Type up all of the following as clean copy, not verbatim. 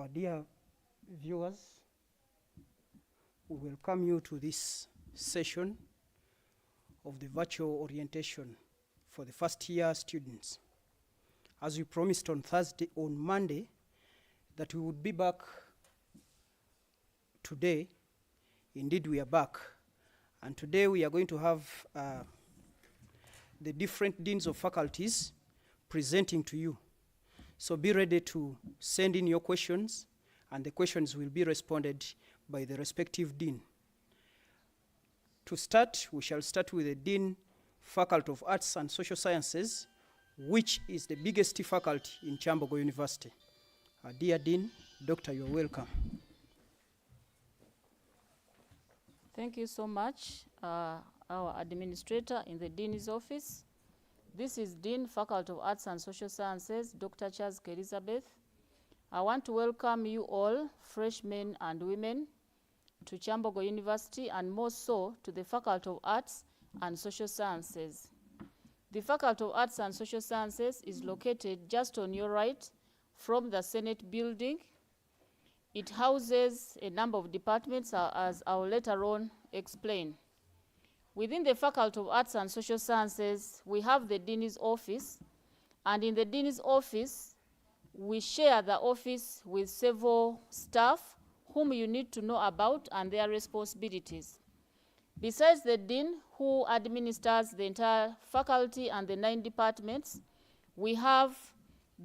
Our dear viewers, we welcome you to this session of the virtual orientation for the first year students. As we promised on Monday, that we would be back today. Indeed, we are back. And today we are going to have the different deans of faculties presenting to you. So be ready to send in your questions, and the questions will be responded by the respective dean. To start, we shall start with the Dean, Faculty of Arts and Social Sciences, which is the biggest faculty in Kyambogo University. Dear Dean, Doctor, you're welcome. Thank you so much, our administrator in the Dean's office. This is Dean, Faculty of Arts and Social Sciences, Dr. Charles Elizabeth. I want to welcome you all, freshmen and women, to Kyambogo University, and more so to the Faculty of Arts and Social Sciences. The Faculty of Arts and Social Sciences is located just on your right from the Senate building. It houses a number of departments, as I will later on explain. Within the Faculty of Arts and Social Sciences, we have the Dean's office, and in the Dean's office, we share the office with several staff whom you need to know about and their responsibilities. Besides the Dean, who administers the entire faculty and the 9 departments, we have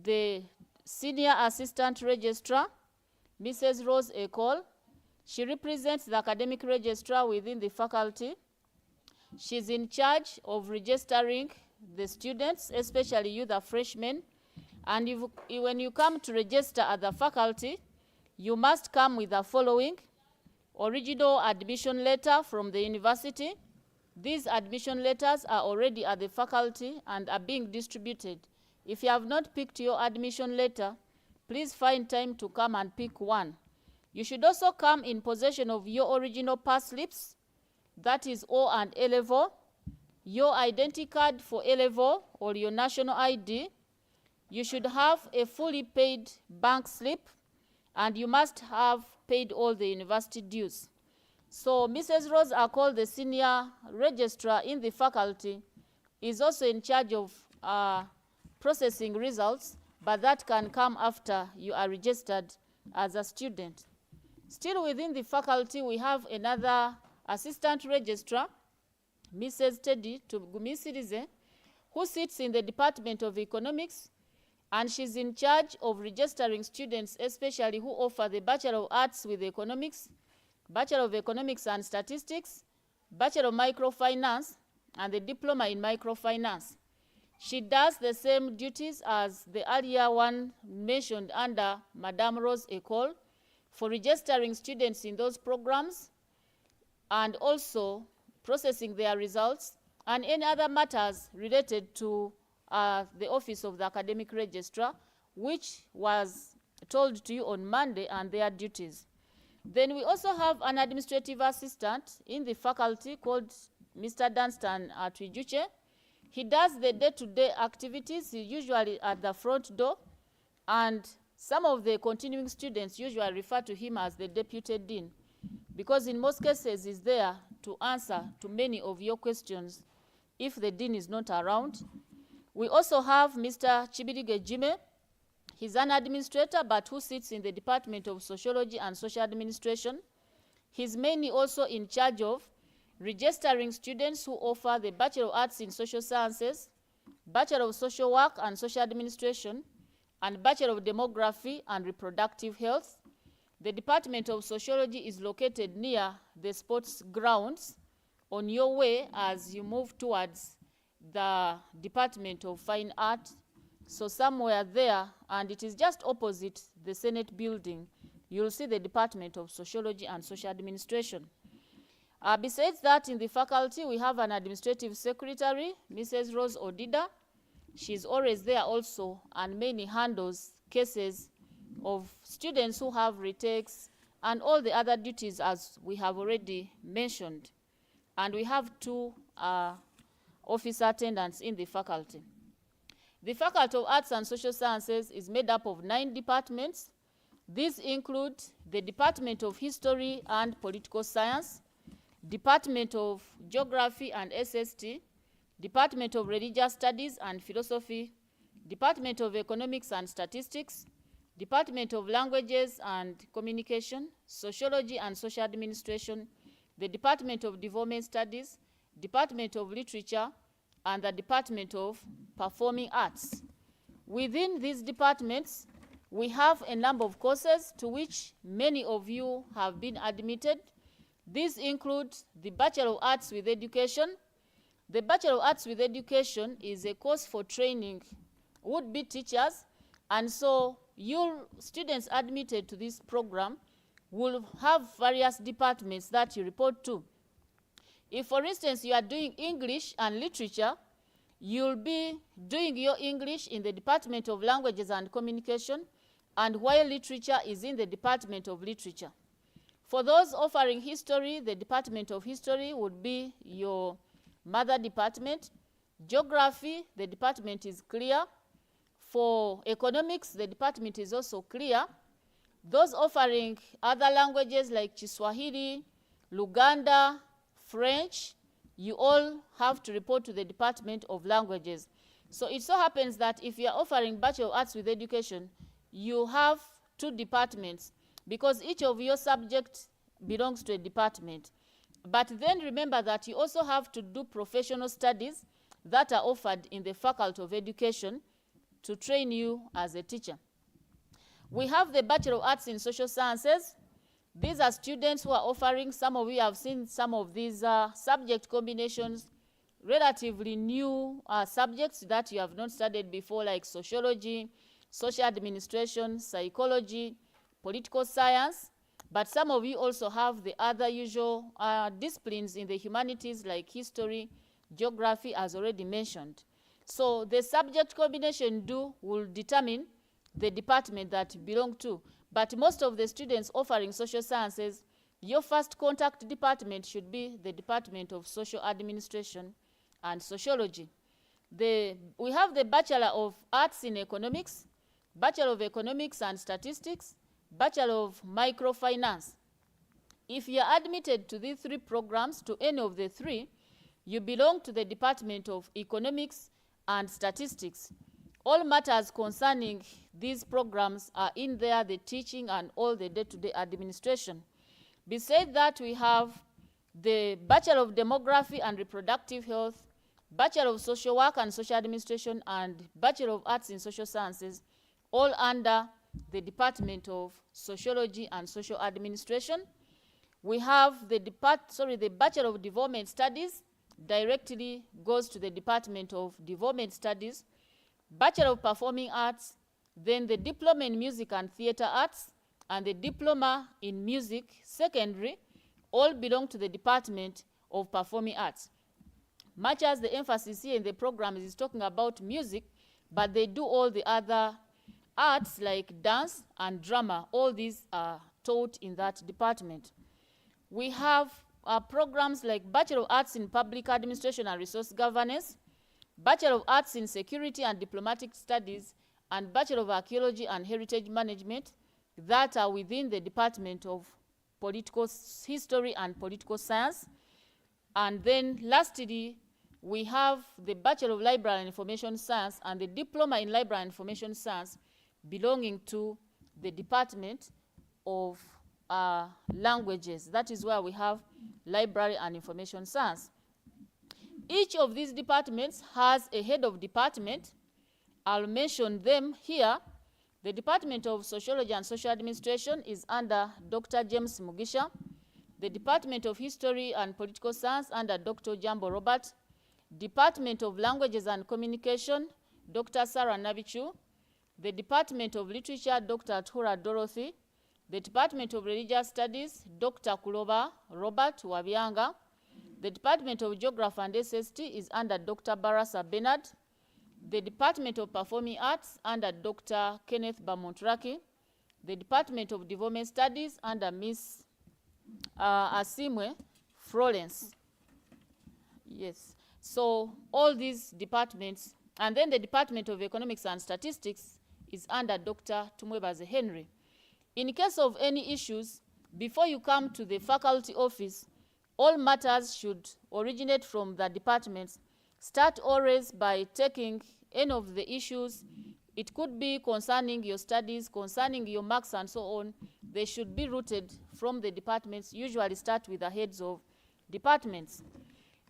the Senior Assistant Registrar, Mrs. Rose Ecole. She represents the academic registrar within the faculty. She's in charge of registering the students, especially you, the freshmen. And when you come to register at the faculty, you must come with the following: original admission letter from the university. These admission letters are already at the faculty and are being distributed. If you have not picked your admission letter, please find time to come and pick one. You should also come in possession of your original pass slips, that is O and A level, your identity card for A level or your national ID. You should have a fully paid bank slip, and you must have paid all the university dues. So Mrs. Rose Ecole, the senior registrar in the faculty, is also in charge of processing results, but that can come after you are registered as a student. Still within the faculty, we have another assistant registrar, Mrs. Teddy Tugumisirize, who sits in the Department of Economics, and she's in charge of registering students, especially who offer the Bachelor of Arts with Economics, Bachelor of Economics and Statistics, Bachelor of Microfinance, and the Diploma in Microfinance. She does the same duties as the earlier one mentioned under Madame Rose Ecole for registering students in those programs and also processing their results and any other matters related to the office of the academic registrar, which was told to you on Monday, and their duties. Then we also have an administrative assistant in the faculty called Mr. Dunstan Twijuche. He does the day-to-day activities, usually at the front door, and some of the continuing students usually refer to him as the deputy dean, because in most cases he's there to answer to many of your questions if the dean is not around. We also have Mr. Chibirige Jime. He's an administrator, but who sits in the Department of Sociology and Social Administration. He's mainly also in charge of registering students who offer the Bachelor of Arts in Social Sciences, Bachelor of Social Work and Social Administration, and Bachelor of Demography and Reproductive Health. The Department of Sociology is located near the sports grounds on your way as you move towards the Department of Fine Art. So somewhere there, and it is just opposite the Senate building, you'll see the Department of Sociology and Social Administration. Besides that, in the faculty, we have an administrative secretary, Mrs. Rose Odida. She's always there also and mainly handles cases of students who have retakes and all the other duties as we have already mentioned. And we have 2 office attendants in the faculty. The Faculty of Arts and Social Sciences is made up of 9 departments, These include the Department of History and Political Science, Department of Geography and SST, Department of Religious Studies and Philosophy, Department of Economics and Statistics, Department of Languages and Communication, Sociology and Social Administration, the Department of Development Studies, Department of Literature, and the Department of Performing Arts. Within these departments, we have a number of courses to which many of you have been admitted. These include the Bachelor of Arts with Education. The Bachelor of Arts with Education is a course for training would-be teachers, and so your students admitted to this program will have various departments that you report to. If, for instance, you are doing English and Literature, you'll be doing your English in the Department of Languages and Communication, and while Literature is in the Department of Literature. For those offering History, the Department of History would be your mother department. Geography, the department is clear. For Economics, the department is also clear. Those offering other languages like Kiswahili, Luganda, French, you all have to report to the Department of Languages. So it so happens that if you are offering Bachelor of Arts with Education, you have two departments because each of your subjects belongs to a department. But then remember that you also have to do professional studies that are offered in the Faculty of Education to train you as a teacher. We have the Bachelor of Arts in Social Sciences. These are students who are offering, some of you have seen some of these subject combinations, relatively new subjects that you have not studied before, like sociology, social administration, psychology, political science. But some of you also have the other usual disciplines in the humanities like history, geography, as already mentioned. So the subject combination will determine the department that you belong to. But most of the students offering social sciences, your first contact department should be the Department of Social Administration and Sociology. We have the Bachelor of Arts in Economics, Bachelor of Economics and Statistics, Bachelor of Microfinance. If you are admitted to these three programs, to any of the three, you belong to the Department of Economics and Statistics. All matters concerning these programs are in there, the teaching and all the day-to-day administration. Besides that, we have the Bachelor of Demography and Reproductive Health, Bachelor of Social Work and Social Administration, and Bachelor of Arts in Social Sciences, all under the Department of Sociology and Social Administration. We have the Bachelor of Development Studies, directly goes to the Department of Development Studies, Bachelor of Performing Arts, then the Diploma in Music and Theatre Arts, and the Diploma in Music Secondary, all belong to the Department of Performing Arts. Much as the emphasis here in the program is talking about music, but they do all the other arts like dance and drama. All these are taught in that department. We have programs like Bachelor of Arts in Public Administration and Resource Governance, Bachelor of Arts in Security and Diplomatic Studies, and Bachelor of Archaeology and Heritage Management that are within the Department of Political History and Political Science. And then lastly, we have the Bachelor of Library and Information Science and the Diploma in Library and Information Science belonging to the Department of Languages. That is where we have Library and Information Science. Each of these departments has a head of department. I'll mention them here. The Department of Sociology and Social Administration is under Dr. James Mugisha. The Department of History and Political Science under Dr. Jambo Robert. Department of Languages and Communication, Dr. Sarah Nabichu. The Department of Literature, Dr. Tura Dorothy. The Department of Religious Studies, Dr. Kuloba Robert Wabianga. The Department of Geography and SST is under Dr. Barasa Bernard. The Department of Performing Arts under Dr. Kenneth Bamontraki. The Department of Development Studies under Ms. Asimwe Florence. Yes. So all these departments, and then the Department of Economics and Statistics is under Dr. Tumwebaze Henry. In case of any issues, before you come to the faculty office, all matters should originate from the departments. Start always by taking any of the issues. It could be concerning your studies, concerning your marks and so on. They should be routed from the departments. Usually start with the heads of departments.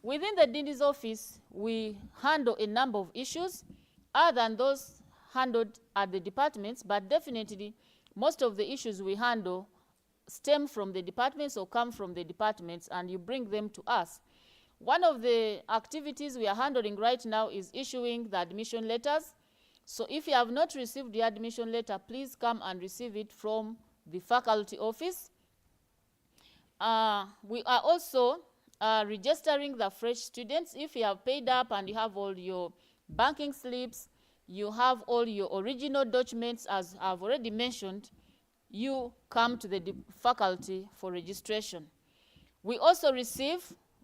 Within the dean's office, we handle a number of issues other than those handled at the departments, but definitely most of the issues we handle stem from the departments or come from the departments, and you bring them to us. One of the activities we are handling right now is issuing the admission letters. So if you have not received the admission letter, please come and receive it from the faculty office. We are also registering the fresh students. If you have paid up and you have all your banking slips, you have all your original documents, as I've already mentioned, you come to the faculty for registration. We also receive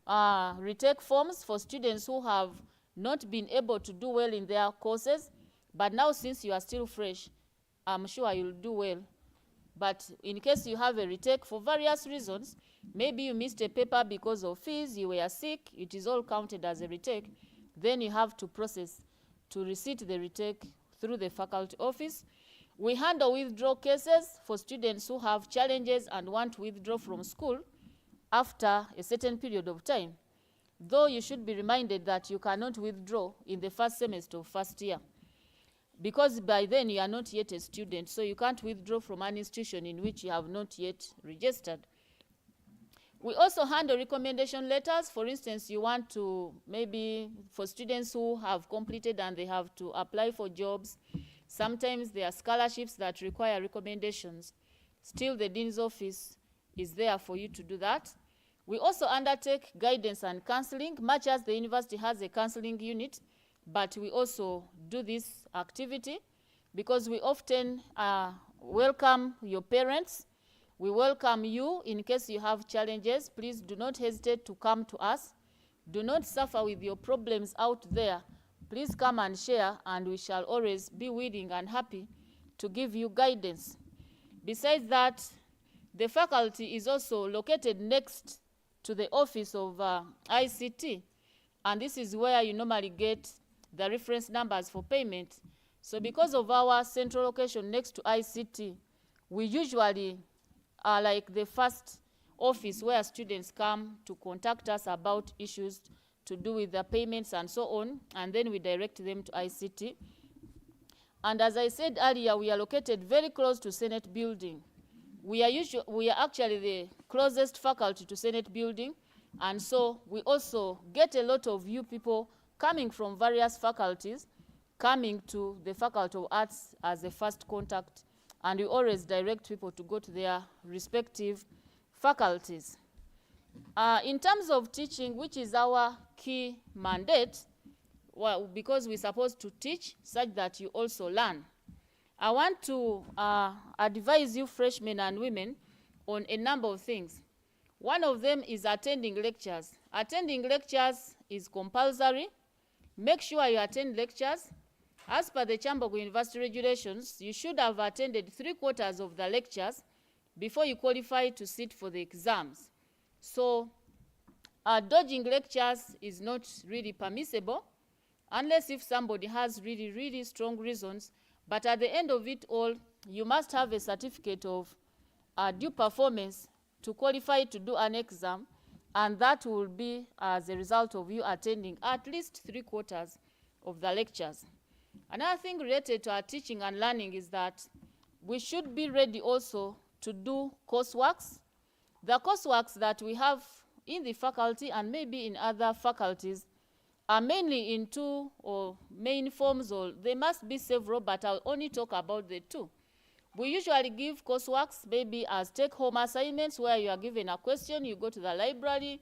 retake forms for students who have not been able to do well in their courses, but now since you are still fresh, I'm sure you'll do well. But in case you have a retake for various reasons, maybe you missed a paper because of fees, you were sick, it is all counted as a retake, then you have to process to receipt the retake through the faculty office. We handle withdrawal cases for students who have challenges and want to withdraw from school after a certain period of time, though you should be reminded that you cannot withdraw in the first semester of first year, because by then you are not yet a student, so you can't withdraw from an institution in which you have not yet registered. We also handle recommendation letters. For instance, you want to, maybe for students who have completed and they have to apply for jobs, sometimes there are scholarships that require recommendations. Still, the dean's office is there for you to do that. We also undertake guidance and counseling, much as the university has a counseling unit, but we also do this activity because we often welcome your parents. We welcome you in case you have challenges. Please do not hesitate to come to us. Do not suffer with your problems out there. Please come and share, and we shall always be willing and happy to give you guidance. Besides that, the faculty is also located next to the office of ICT, and this is where you normally get the reference numbers for payment. So because of our central location next to ICT, we usually are like the first office where students come to contact us about issues to do with the payments and so on, and then we direct them to ICT. And as I said earlier, we are located very close to Senate Building. We are actually the closest faculty to Senate Building, and so we also get a lot of you people coming from various faculties, coming to the Faculty of Arts as a first contact, and we always direct people to go to their respective faculties. In terms of teaching, which is our key mandate, well, because we're supposed to teach such that you also learn, I want to advise you freshmen and women on a number of things. One of them is attending lectures. Attending lectures is compulsory. Make sure you attend lectures. As per the Kyambogo University regulations, you should have attended 3/4 of the lectures before you qualify to sit for the exams. So dodging lectures is not really permissible, unless if somebody has really, really strong reasons. But at the end of it all, you must have a certificate of due performance to qualify to do an exam, and that will be as a result of you attending at least 3/4 of the lectures. Another thing related to our teaching and learning is that we should be ready also to do courseworks. The courseworks that we have in the faculty and maybe in other faculties are mainly in two or main forms, or there must be several, but I'll only talk about the two. We usually give courseworks maybe as take-home assignments, where you are given a question, you go to the library,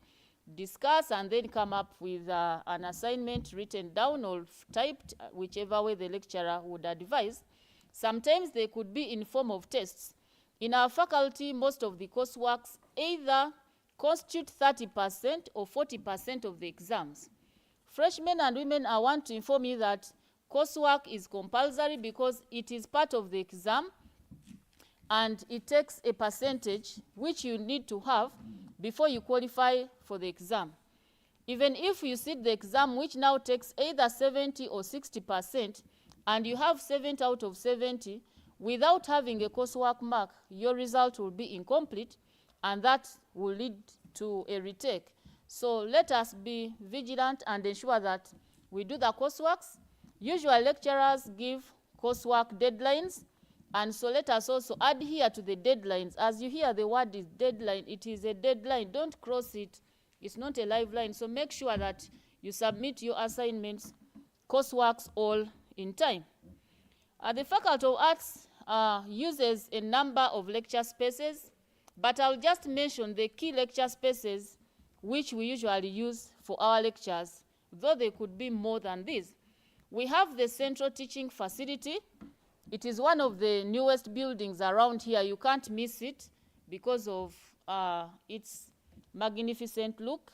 discuss, and then come up with an assignment written down or typed, whichever way the lecturer would advise. Sometimes they could be in form of tests. In our faculty, most of the courseworks either constitute 30% or 40% of the exams. Freshmen and women, I want to inform you that coursework is compulsory because it is part of the exam, and it takes a percentage which you need to have before you qualify for the exam. Even if you sit the exam, which now takes either 70 or 60%, and you have 70 out of 70, without having a coursework mark, your result will be incomplete, and that will lead to a retake. So let us be vigilant and ensure that we do the courseworks. Usually lecturers give coursework deadlines, and so let us also adhere to the deadlines. As you hear the word is deadline, it is a deadline. Don't cross it. It's not a lifeline. So make sure that you submit your assignments, courseworks all in time. The Faculty of Arts uses a number of lecture spaces, but I'll just mention the key lecture spaces which we usually use for our lectures, though there could be more than this. We have the Central Teaching Facility. It is one of the newest buildings around here. You can't miss it because of its magnificent look.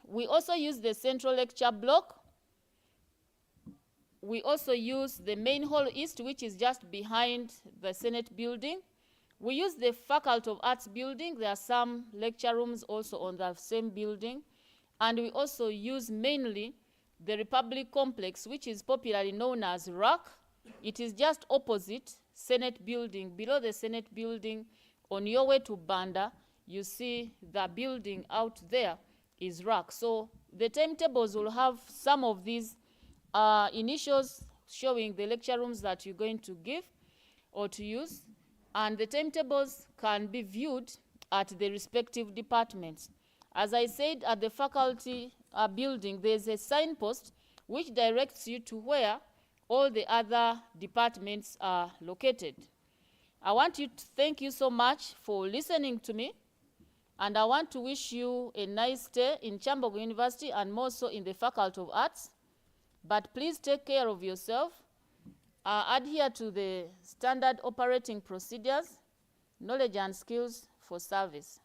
We also use the Central Lecture Block. We also use the Main Hall East, which is just behind the Senate building. We use the Faculty of Arts building. There are some lecture rooms also on the same building. And we also use mainly the Republic Complex, which is popularly known as RAC. It is just opposite Senate building. Below the Senate building, on your way to Banda, you see the building out there is RAC. So the timetables will have some of these initials showing the lecture rooms that you're going to give or to use. And the timetables can be viewed at the respective departments. As I said, at the faculty building, there's a signpost which directs you to where all the other departments are located. I want to thank you so much for listening to me, and I want to wish you a nice stay in Kyambogo University and more so in the Faculty of Arts. But please take care of yourself. Adhere to the standard operating procedures, knowledge and skills for service.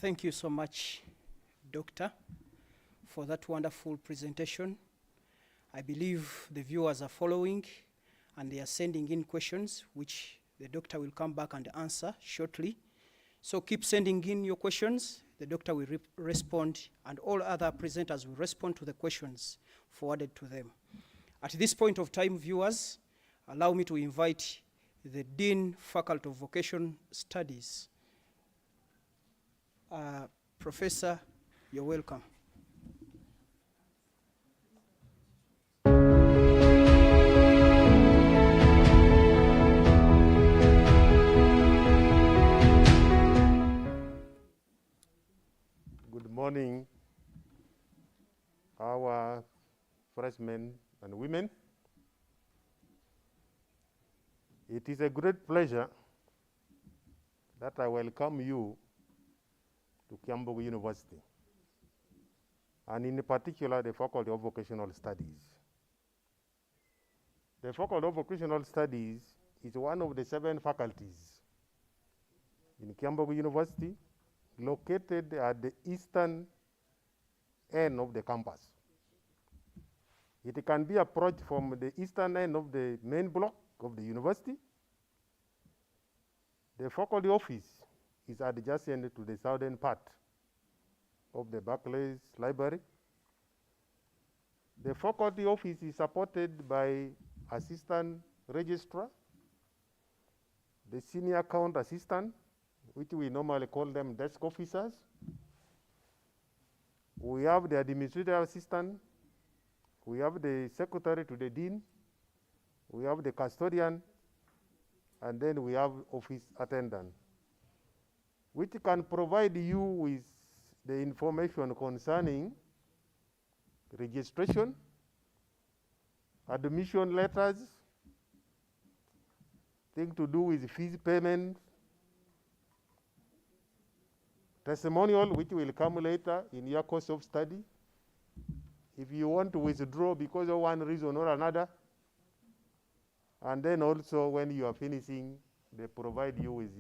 Thank you so much, Doctor, for that wonderful presentation. I believe the viewers are following and they are sending in questions, which the doctor will come back and answer shortly. So keep sending in your questions. The doctor will respond, and all other presenters will respond to the questions forwarded to them. At this point of time, viewers, allow me to invite the Dean, Faculty of Vocational Studies. Professor, you're welcome. Good morning, our freshmen and women. It is a great pleasure that I welcome you to Kyambogo University, and in particular the Faculty of Vocational Studies. The Faculty of Vocational Studies is one of the 7 faculties in Kyambogo University, located at the eastern end of the campus. It can be approached from the eastern end of the main block of the university. The faculty office is adjacent to the southern part of the Barclays Library. The faculty office is supported by assistant registrar, the senior account assistant, which we normally call them desk officers. We have the administrative assistant, we have the secretary to the dean, we have the custodian, and then we have office attendant, which can provide you with the information concerning registration, admission letters, things to do with fees payment, testimonial, which will come later in your course of study. If you want to withdraw because of one reason or another, and then also when you are finishing, they provide you with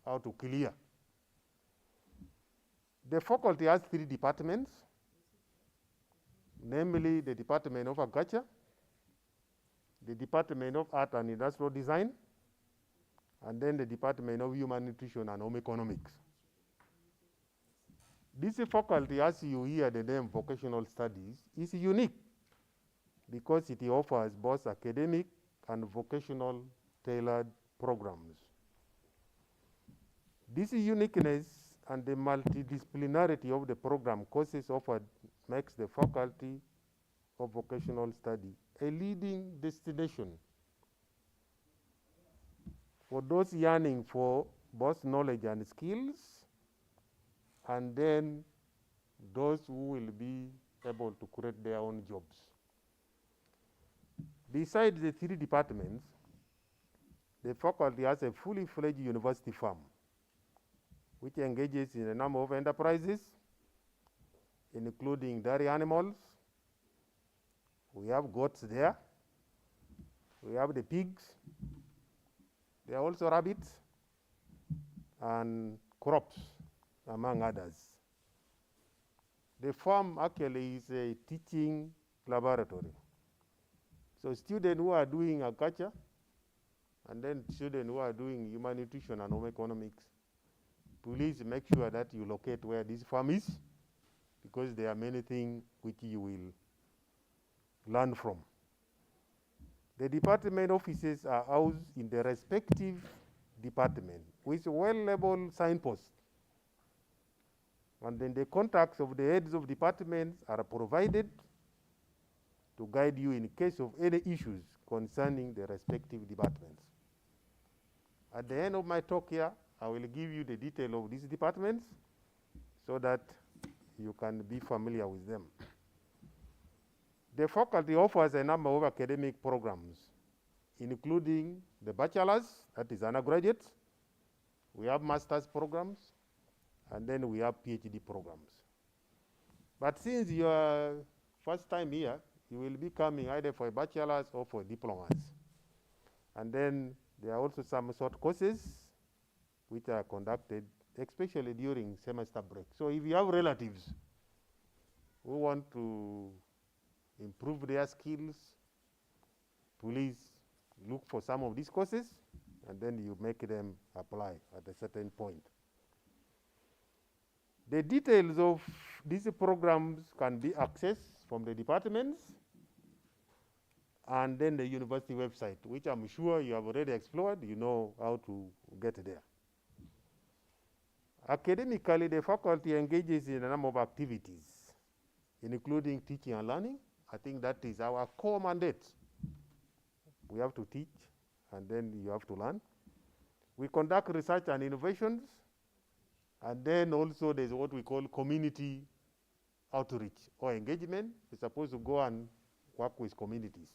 how to clear. The faculty has 3 departments. namely the Department of Agriculture, the Department of Art and Industrial Design, and then the Department of Human Nutrition and Home Economics. This faculty, as you hear the name Vocational Studies, is unique because it offers both academic and vocational tailored programs. This uniqueness and the multidisciplinarity of the program courses offered makes the Faculty of Vocational Study a leading destination for those yearning for both knowledge and skills, and then those who will be able to create their own jobs. Besides the 3 departments, the faculty has a fully fledged university farm, which engages in a number of enterprises, including dairy animals. We have goats there. We have the pigs. There are also rabbits and crops, among others. The farm actually is a teaching laboratory. So students who are doing agriculture, and then students who are doing human nutrition and home economics, please make sure that you locate where this farm is, because there are many things which you will learn from. The department offices are housed in the respective department with well-labeled signposts. And then the contacts of the heads of departments are provided to guide you in case of any issues concerning the respective departments. At the end of my talk here, I will give you the detail of these departments so that you can be familiar with them. The faculty offers a number of academic programs, including the bachelor's, that is undergraduate. We have master's programs, and then we have PhD programs. But since you are first time here, you will be coming either for a bachelor's or for diplomas. And then there are also some short courses which are conducted, especially during semester break. So if you have relatives who want to improve their skills, please look for some of these courses, and then you make them apply at a certain point. The details of these programs can be accessed from the departments and then the university website, which I'm sure you have already explored. You know how to get there. Academically, the faculty engages in a number of activities, including teaching and learning. I think that is our core mandate. We have to teach, and then you have to learn. We conduct research and innovations, and then also there's what we call community outreach or engagement. We're supposed to go and work with communities,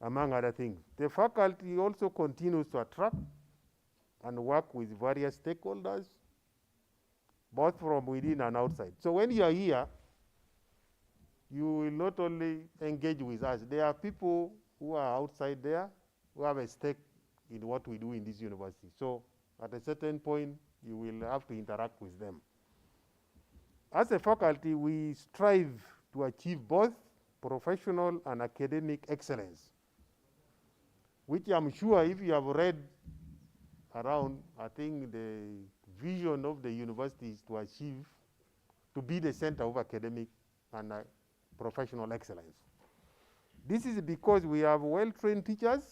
among other things. The faculty also continues to attract and work with various stakeholders, both from within and outside. So when you are here, you will not only engage with us. There are people who are outside there who have a stake in what we do in this university. So at a certain point, you will have to interact with them. As a faculty, we strive to achieve both professional and academic excellence, which I'm sure if you have read around, I think the vision of the university is to achieve, to be the center of academic and professional excellence. This is because we have well-trained teachers,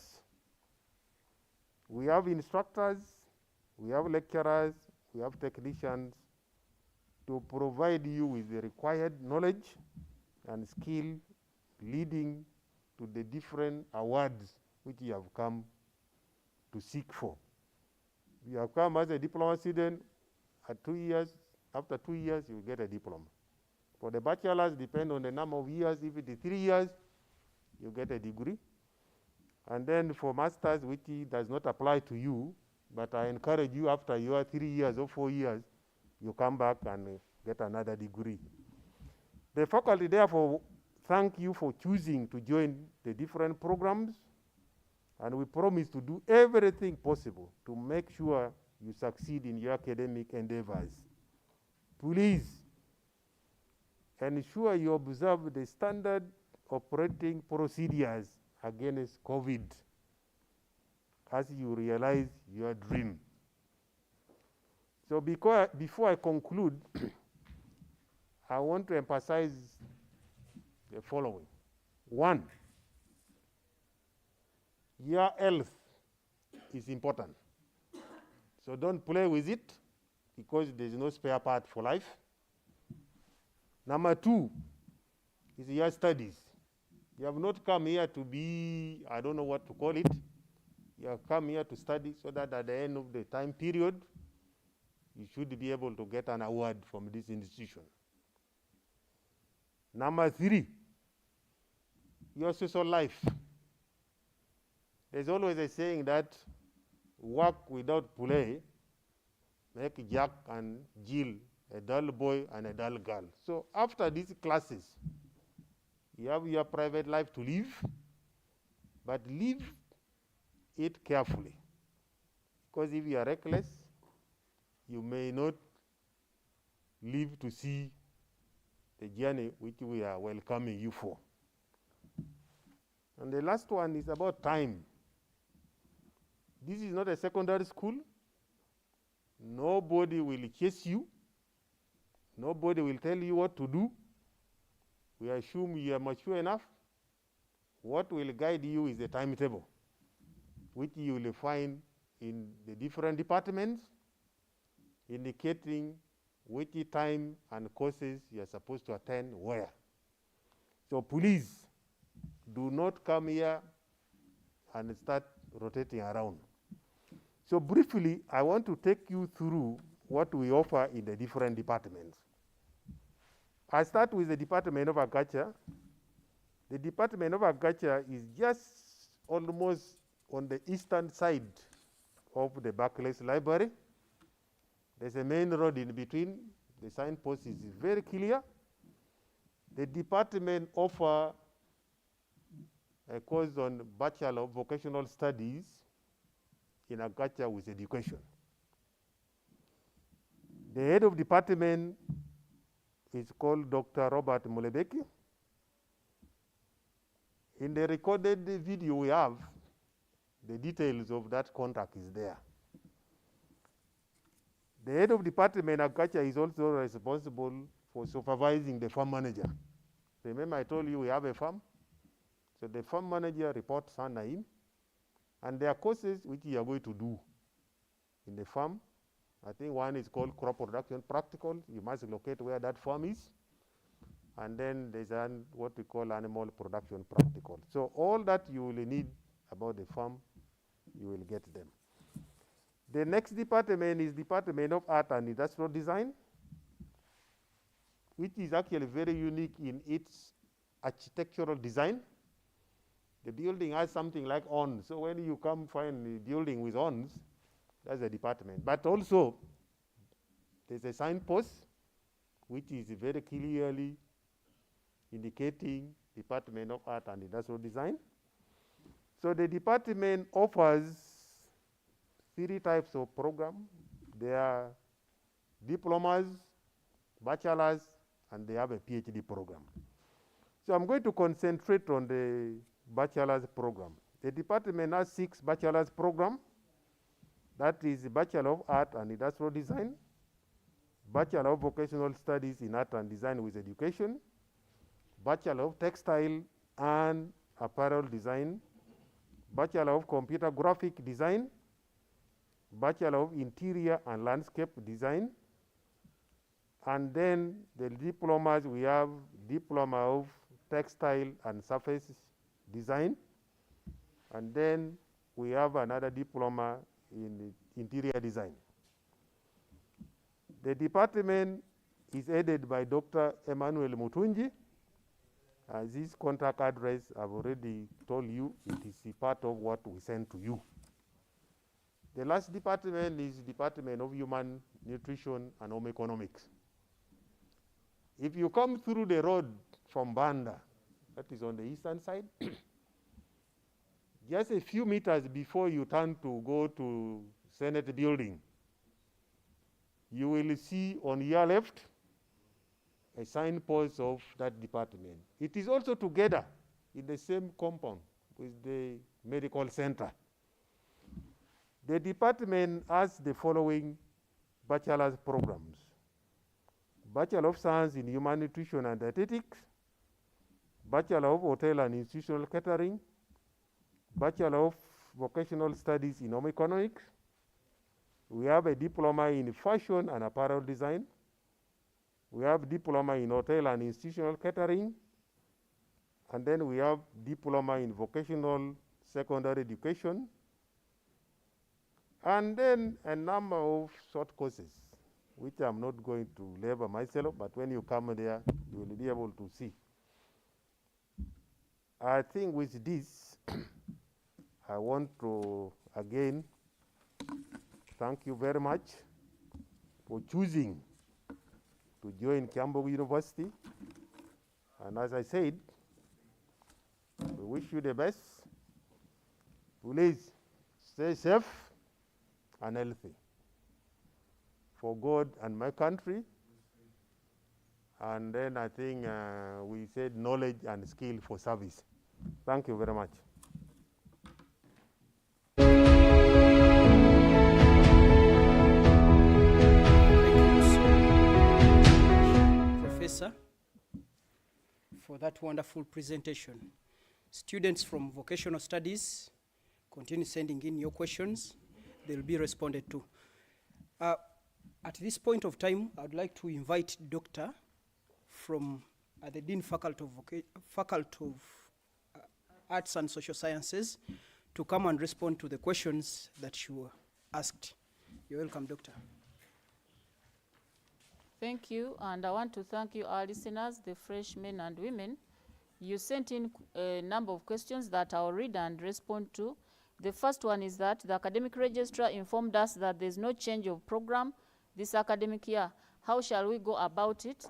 we have instructors, we have lecturers, we have technicians to provide you with the required knowledge and skill leading to the different awards which you have come to seek for. You have come as a diploma student at 2 years. After 2 years, you get a diploma. For the bachelor's, depend on the number of years. If it is 3 years, you get a degree. And then for master's, which does not apply to you, but I encourage you after your 3 years or 4 years, you come back and get another degree. The faculty, therefore, thank you for choosing to join the different programs, and we promise to do everything possible to make sure you succeed in your academic endeavors. Please ensure you observe the standard operating procedures against COVID as you realize your dream. So before I conclude, I want to emphasize the following. One, your health is important. So don't play with it because there's no spare part for life. Number two is your studies. You have not come here to be, I don't know what to call it. You have come here to study so that at the end of the time period, you should be able to get an award from this institution. Number three, your social life. There's always a saying that work without play make Jack and Jill a dull boy and a dull girl. So after these classes, you have your private life to live, but live it carefully. Because if you are reckless, you may not live to see the journey which we are welcoming you for. And the last one is about time. This is not a secondary school. Nobody will chase you. Nobody will tell you what to do. We assume you are mature enough. What will guide you is a timetable, which you will find in the different departments, indicating which time and courses you are supposed to attend where. So please, do not come here and start rotating around. So briefly, I want to take you through what we offer in the different departments. I start with the Department of Agriculture. The Department of Agriculture is just almost on the eastern side of the Barclays Library. There's a main road in between. The signpost is very clear. The department offers a course on Bachelor of Vocational Studies in agriculture with education. The head of department is called Dr. Robert Mulebeki. In the recorded video we have, the details of that contract is there. The head of department agriculture is also responsible for supervising the farm manager. Remember I told you we have a farm? So the farm manager reports under him, and there are courses which you are going to do in the farm. I think one is called crop production practical. You must locate where that farm is. And then there's what we call animal production practical. So all that you will need about the farm, you will get them. The next department is Department of Art and Industrial Design, which is actually very unique in its architectural design. The building has something like horns. So when you come find a building with horns, that's a department. But also, there's a signpost, which is very clearly indicating Department of Art and Industrial Design. So the department offers 3 types of program. There are diplomas, bachelors, and they have a PhD program. So I'm going to concentrate on the bachelor's program. The department has 6 bachelor's programs. That is Bachelor of Art and Industrial Design, Bachelor of Vocational Studies in Art and Design with Education, Bachelor of Textile and Apparel Design, Bachelor of Computer Graphic Design, Bachelor of Interior and Landscape Design, and then the diplomas, we have Diploma of Textile and Surface Design, and then we have another diploma in interior design. The department is headed by Dr. Emmanuel Mutunji. As his contact address, I've already told you, it is a part of what we send to you. The last department is Department of Human Nutrition and Home Economics. If you come through the road from Banda, that is on the eastern side, just a few meters before you turn to go to Senate building, you will see on your left a signpost of that department. It is also together in the same compound with the medical center. The department has the following bachelor's programs: Bachelor of Science in Human Nutrition and Dietetics, Bachelor of Hotel and Institutional Catering, Bachelor of Vocational Studies in Home Economics. We have a diploma in Fashion and Apparel Design. We have diploma in Hotel and Institutional Catering. And then we have diploma in Vocational Secondary Education. And then a number of short courses, which I'm not going to labor myself, but when you come there, you will be able to see. I think with this, I want to again thank you very much for choosing to join Kyambogo University. And as I said, we wish you the best. Please stay safe and healthy for God and my country. And then I think we said knowledge and skill for service. Thank you very much. Professor, for that wonderful presentation. Students from Vocational Studies, continue sending in your questions. They'll be responded to. At this point of time, I'd like to invite Dr. from the Dean Faculty of Arts and Social Sciences to come and respond to the questions that you were asked. You're welcome, Doctor. Thank you, and I want to thank you, our listeners, the freshmen and women. You sent in a number of questions that I'll read and respond to. The first one is that the academic registrar informed us that there's no change of program this academic year. How shall we go about it?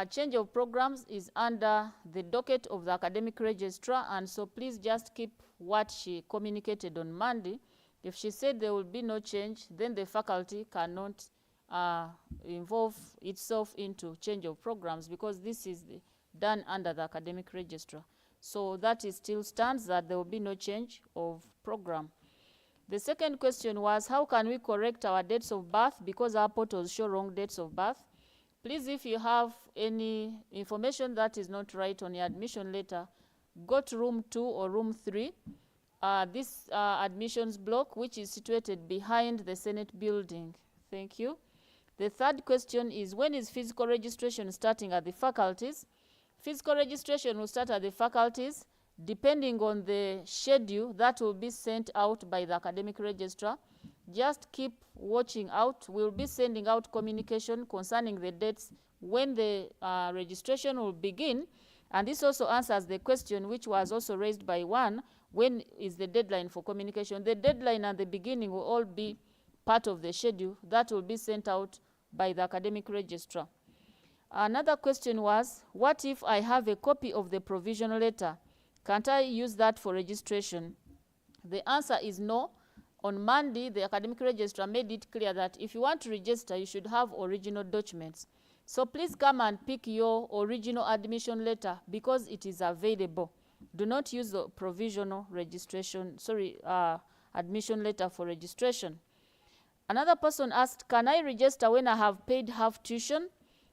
Change of programs is under the docket of the academic registrar, and so please just keep what she communicated on Monday. If she said there will be no change, then the faculty cannot involve itself into change of programs, because this is done under the academic registrar. So that is still stands, that there will be no change of program. The second question was, how can we correct our dates of birth because our portals show wrong dates of birth? Please, if you have any information that is not right on your admission letter, go to room 2 or room 3, this admissions block, which is situated behind the Senate building. Thank you. The third question is, when is physical registration starting at the faculties? Physical registration will start at the faculties depending on the schedule that will be sent out by the academic registrar. Just keep watching out. We'll be sending out communication concerning the dates when the registration will begin. And this also answers the question which was also raised by one, when is the deadline for communication? The deadline and the beginning will all be part of the schedule that will be sent out by the academic registrar. Another question was, what if I have a copy of the provisional letter? Can't I use that for registration? The answer is no. On Monday, the academic registrar made it clear that if you want to register, you should have original documents. So please come and pick your original admission letter because it is available. Do not use the provisional registration, admission letter for registration. Another person asked, can I register when I have paid half tuition?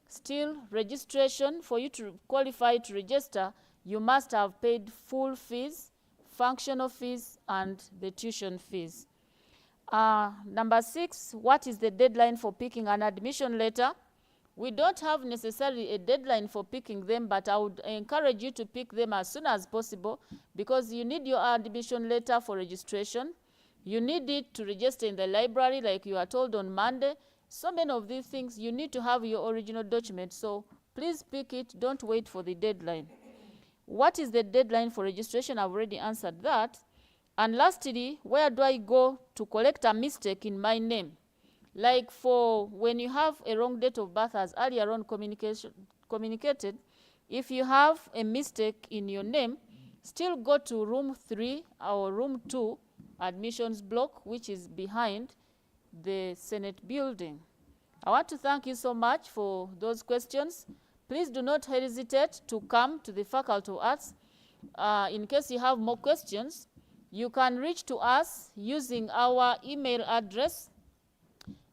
Still, registration, for you to qualify to register, you must have paid full fees, functional fees, and the tuition fees. Number 6, what is the deadline for picking an admission letter? We don't have necessarily a deadline for picking them, but I would encourage you to pick them as soon as possible because you need your admission letter for registration. You need it to register in the library like you are told on Monday. So many of these things, you need to have your original document. So please pick it. Don't wait for the deadline. What is the deadline for registration? I've already answered that. And lastly, where do I go to correct a mistake in my name? Like for when you have a wrong date of birth, as earlier on communicated, if you have a mistake in your name, still go to room 3 or room 2 admissions block, which is behind the Senate building. I want to thank you so much for those questions. Please do not hesitate to come to the Faculty of Arts. In case you have more questions, you can reach to us using our email address.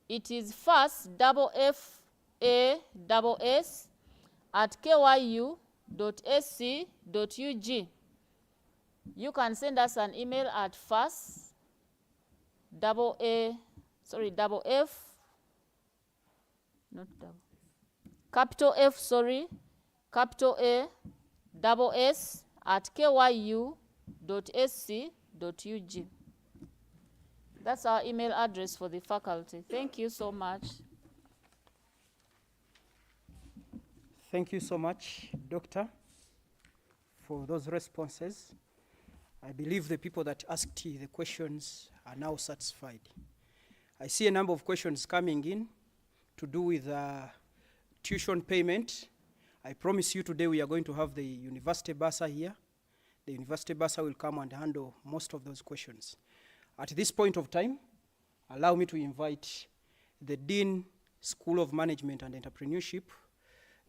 It is firstfass@kyu.ac.ug. You can send us an email at capital A, double S @kyu.ac.ug. That's our email address for the faculty. Thank you so much. Thank you so much, Doctor, for those responses. I believe the people that asked the questions are now satisfied. I see a number of questions coming in to do with tuition payment. I promise you today we are going to have the university bursar here. The university bursar will come and handle most of those questions. At this point of time, allow me to invite the Dean, School of Management and Entrepreneurship,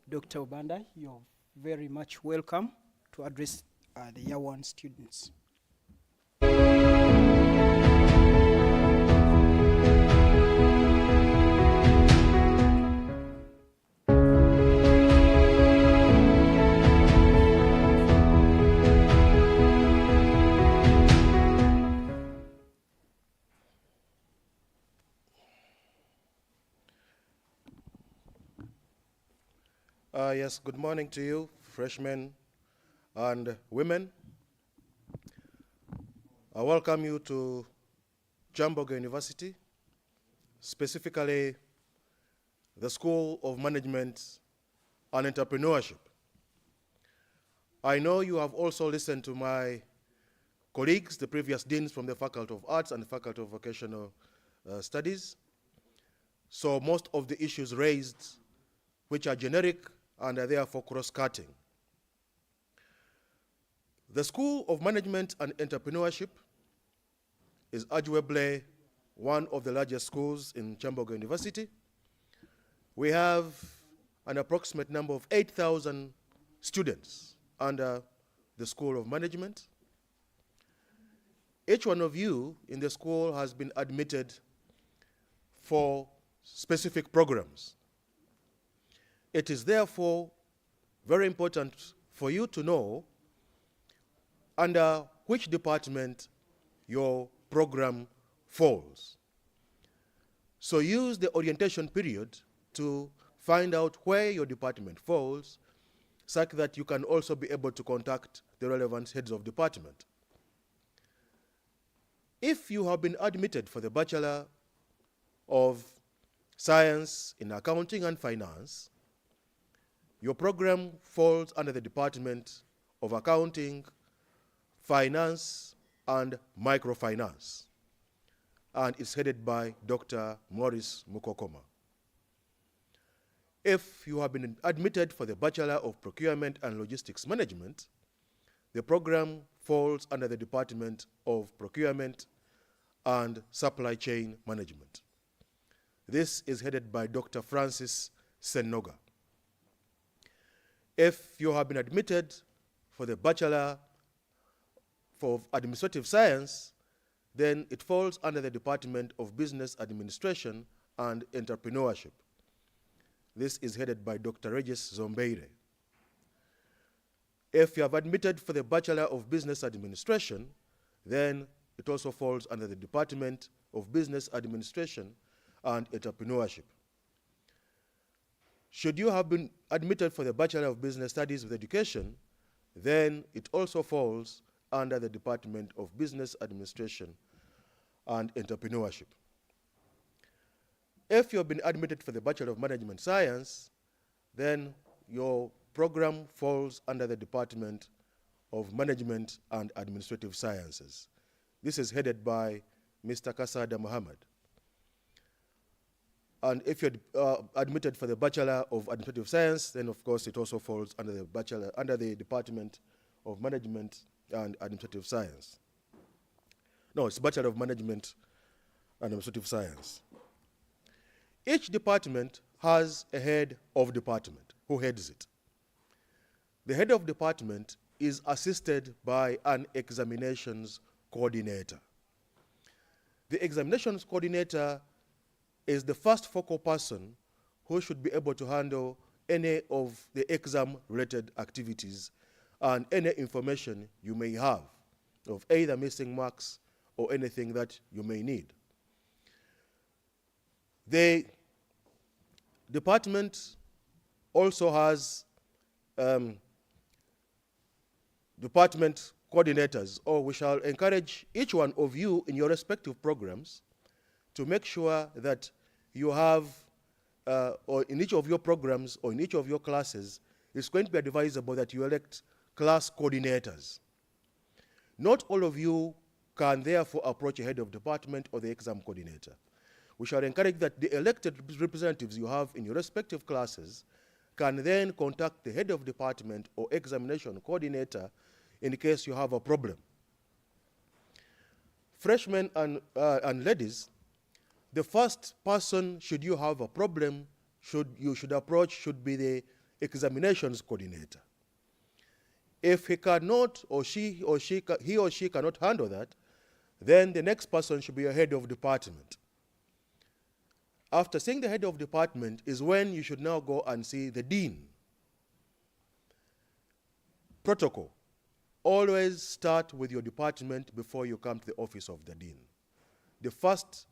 Dr. Obanda. You're very much welcome to address the Year 1 students. Yes, good morning to you, freshmen and women. I welcome you to Kyambogo University, specifically the School of Management and Entrepreneurship. I know you have also listened to my colleagues, the previous deans from the Faculty of Arts and the Faculty of Vocational Studies. So most of the issues raised, which are generic and are therefore cross-cutting. The School of Management and Entrepreneurship is arguably one of the largest schools in Kyambogo University. We have an approximate number of 8,000 students under the School of Management. Each one of you in the school has been admitted for specific programs. It is therefore very important for you to know under which department your program falls. So use the orientation period to find out where your department falls, such that you can also be able to contact the relevant heads of department. If you have been admitted for the Bachelor of Science in Accounting and Finance, your program falls under the Department of Accounting, Finance, and Microfinance, and it's headed by Dr. Maurice Mukokoma. If you have been admitted for the Bachelor of Procurement and Logistics Management, the program falls under the Department of Procurement and Supply Chain Management. This is headed by Dr. Francis Senoga. If you have been admitted for the Bachelor of Administrative Science, then it falls under the Department of Business Administration and Entrepreneurship. This is headed by Dr. Regis Zombeire. If you have admitted for the Bachelor of Business Administration, then it also falls under the Department of Business Administration and Entrepreneurship. Should you have been admitted for the Bachelor of Business Studies with Education, then it also falls under the Department of Business Administration and Entrepreneurship. If you have been admitted for the Bachelor of Management Science, then your program falls under the Department of Management and Administrative Sciences. This is headed by Mr. Kasada Muhammad. And if you're admitted for the Bachelor of Administrative Science, then of course it also falls under the Department of Management and Administrative Science. No, it's Bachelor of Management and Administrative Science. Each department has a head of department who heads it. the head of department is assisted by an examinations coordinator. The examinations coordinator is the first focal person who should be able to handle any of the exam-related activities and any information you may have of either missing marks or anything that you may need. The department also has department coordinators, or we shall encourage each one of you in your respective programs to make sure that you have, or in each of your programs or in each of your classes, it's going to be advisable that you elect class coordinators. Not all of you can therefore approach a head of department or the exam coordinator. We shall encourage that the elected representatives you have in your respective classes can then contact the head of department or examination coordinator in case you have a problem. Freshmen and ladies, the first person, should you have a problem, you should approach should be the examinations coordinator. If he cannot, or he or she cannot handle that, then the next person should be a head of department. After seeing the head of department is when you should now go and see the dean. Protocol: always start with your department before you come to the office of the dean. The first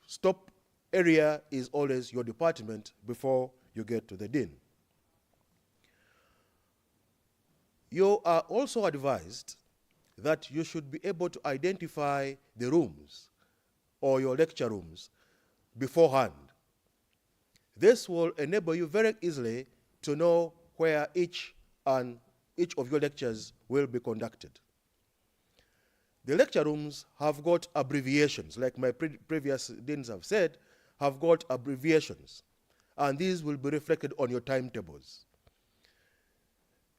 stop area is always your department before you get to the dean. You are also advised that you should be able to identify the rooms or your lecture rooms beforehand. This will enable you very easily to know where each of your lectures will be conducted. The lecture rooms have got abbreviations, like my previous deans have said, have got abbreviations, and these will be reflected on your timetables.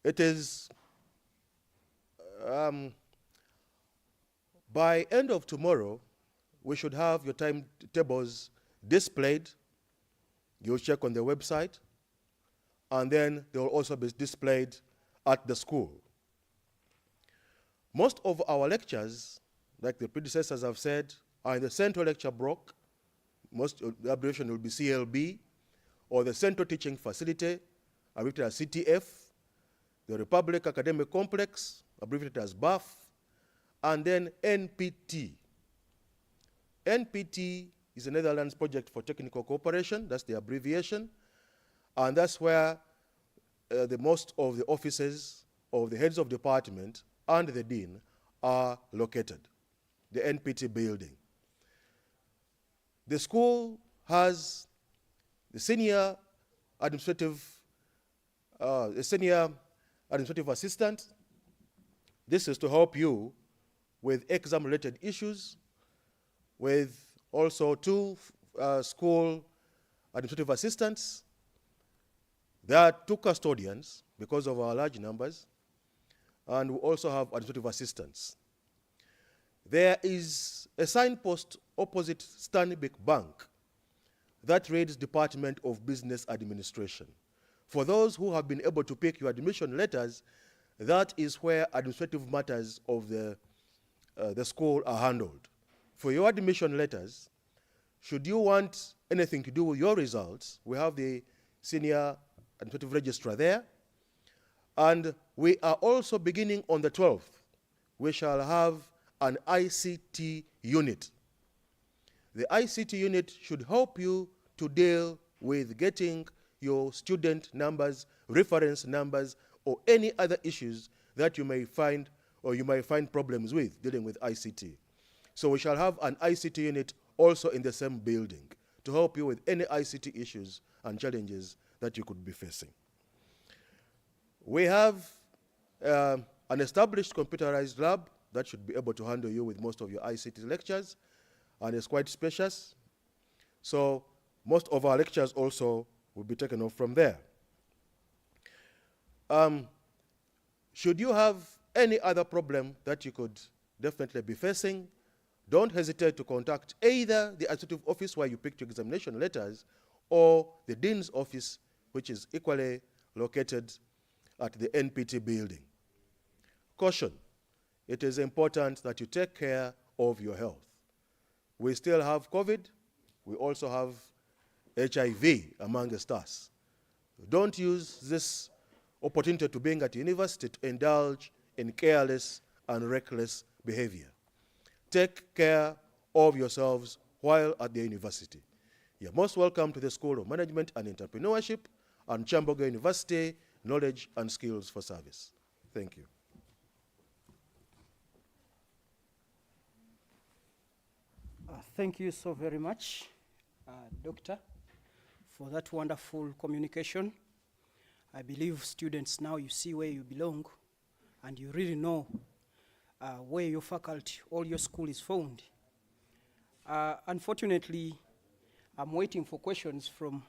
It is by end of tomorrow, we should have your timetables displayed. You'll check on the website, and then they will also be displayed at the school. Most of our lectures, like the predecessors have said, are in the Central Lecture Block. Most of the abbreviation will be CLB, or the Central Teaching Facility, abbreviated as CTF, the Republic Academic Complex, abbreviated as BAF, and then NPT. NPT is a Netherlands Project for Technical Cooperation, that's the abbreviation, and that's where the most of the offices of the heads of department and the dean are located, the NPT building. The school has the senior administrative assistant. This is to help you with exam-related issues, with also 2 school administrative assistants. There are 2 custodians because of our large numbers, and we also have administrative assistants. There is a signpost opposite Stanbic Bank that reads Department of Business Administration. For those who have been able to pick your admission letters, that is where administrative matters of the school are handled. For your admission letters, should you want anything to do with your results, we have the senior administrative registrar there. And we are also beginning on the 12th. We shall have an ICT unit. The ICT unit should help you to deal with getting your student numbers, reference numbers, or any other issues that you may find or you might find problems with dealing with ICT. So we shall have an ICT unit also in the same building to help you with any ICT issues and challenges that you could be facing. We have an established computerized lab that should be able to handle you with most of your ICT lectures, and it's quite spacious. So most of our lectures also will be taken off from there. Should you have any other problem that you could definitely be facing, don't hesitate to contact either the administrative office where you picked your examination letters or the dean's office, which is equally located at the NPT building. Caution, it is important that you take care of your health. We still have COVID. We also have HIV amongst us. Don't use this opportunity to being at university to indulge in careless and reckless behavior. Take care of yourselves while at the university. You're most welcome to the School of Management and Entrepreneurship and Kyambogo University, Knowledge and Skills for Service. Thank you. Thank you so very much, Doctor, for that wonderful communication. I believe students now you see where you belong and you really know where your faculty or your school is found. Unfortunately, I'm waiting for questions from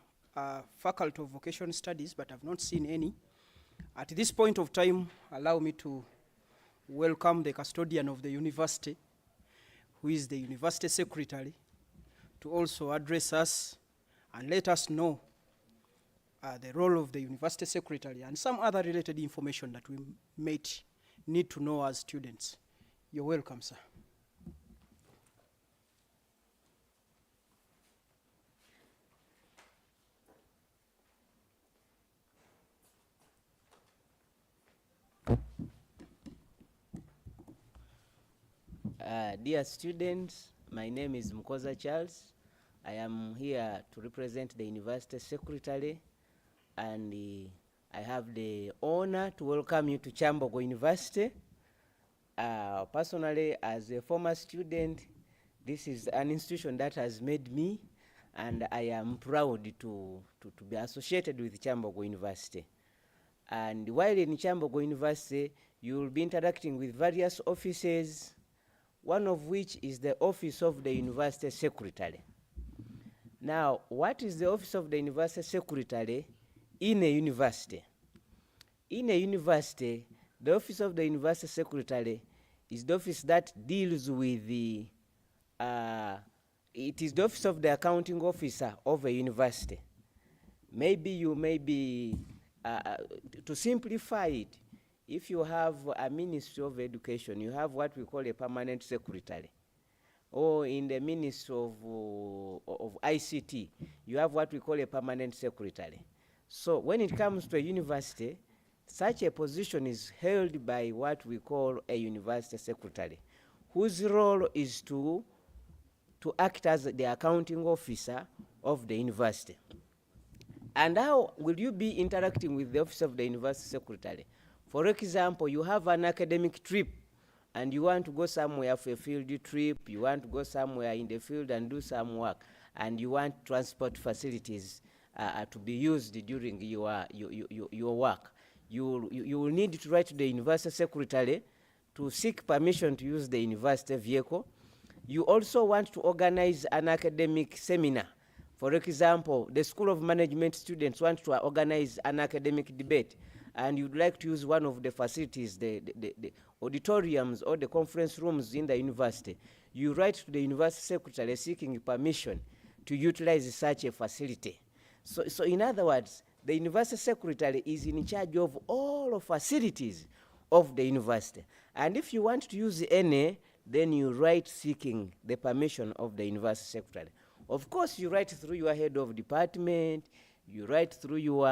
Faculty of Vocational Studies, but I've not seen any. At this point of time, allow me to welcome the custodian of the university, who is the university secretary, to also address us and let us know the role of the university secretary and some other related information that we might need to know as students. You're welcome, sir. Dear students, my name is Mkoza Charles. I am here to represent the University Secretary, and I have the honor to welcome you to Kyambogo University. Personally, as a former student, this is an institution that has made me, and I am proud to be associated with Kyambogo University. And while in Kyambogo University, you will be interacting with various offices, one of which is the Office of the University Secretary. Now, what is the Office of the University Secretary in a university? In a university, the Office of the University Secretary is the office that deals with the, it is the Office of the Accounting Officer of a university. Maybe you may be, to simplify it, if you have a Ministry of Education, you have what we call a permanent secretary. Or in the Ministry of ICT, you have what we call a permanent secretary. So when it comes to a university, such a position is held by what we call a university secretary, whose role is to act as the accounting officer of the university. And how will you be interacting with the Office of the University Secretary? For example, you have an academic trip and you want to go somewhere for a field trip, you want to go somewhere in the field and do some work, and you want transport facilities to be used during your work. You will need to write to the university secretary to seek permission to use the university vehicle. You also want to organize an academic seminar. For example, the School of Management students want to organize an academic debate, and you'd like to use one of the facilities, the auditoriums or the conference rooms in the university. You write to the university secretary seeking permission to utilize such a facility. So in other words, the university secretary is in charge of all facilities of the university. And if you want to use any, then you write seeking the permission of the university secretary. Of course, you write through your head of department, you write through your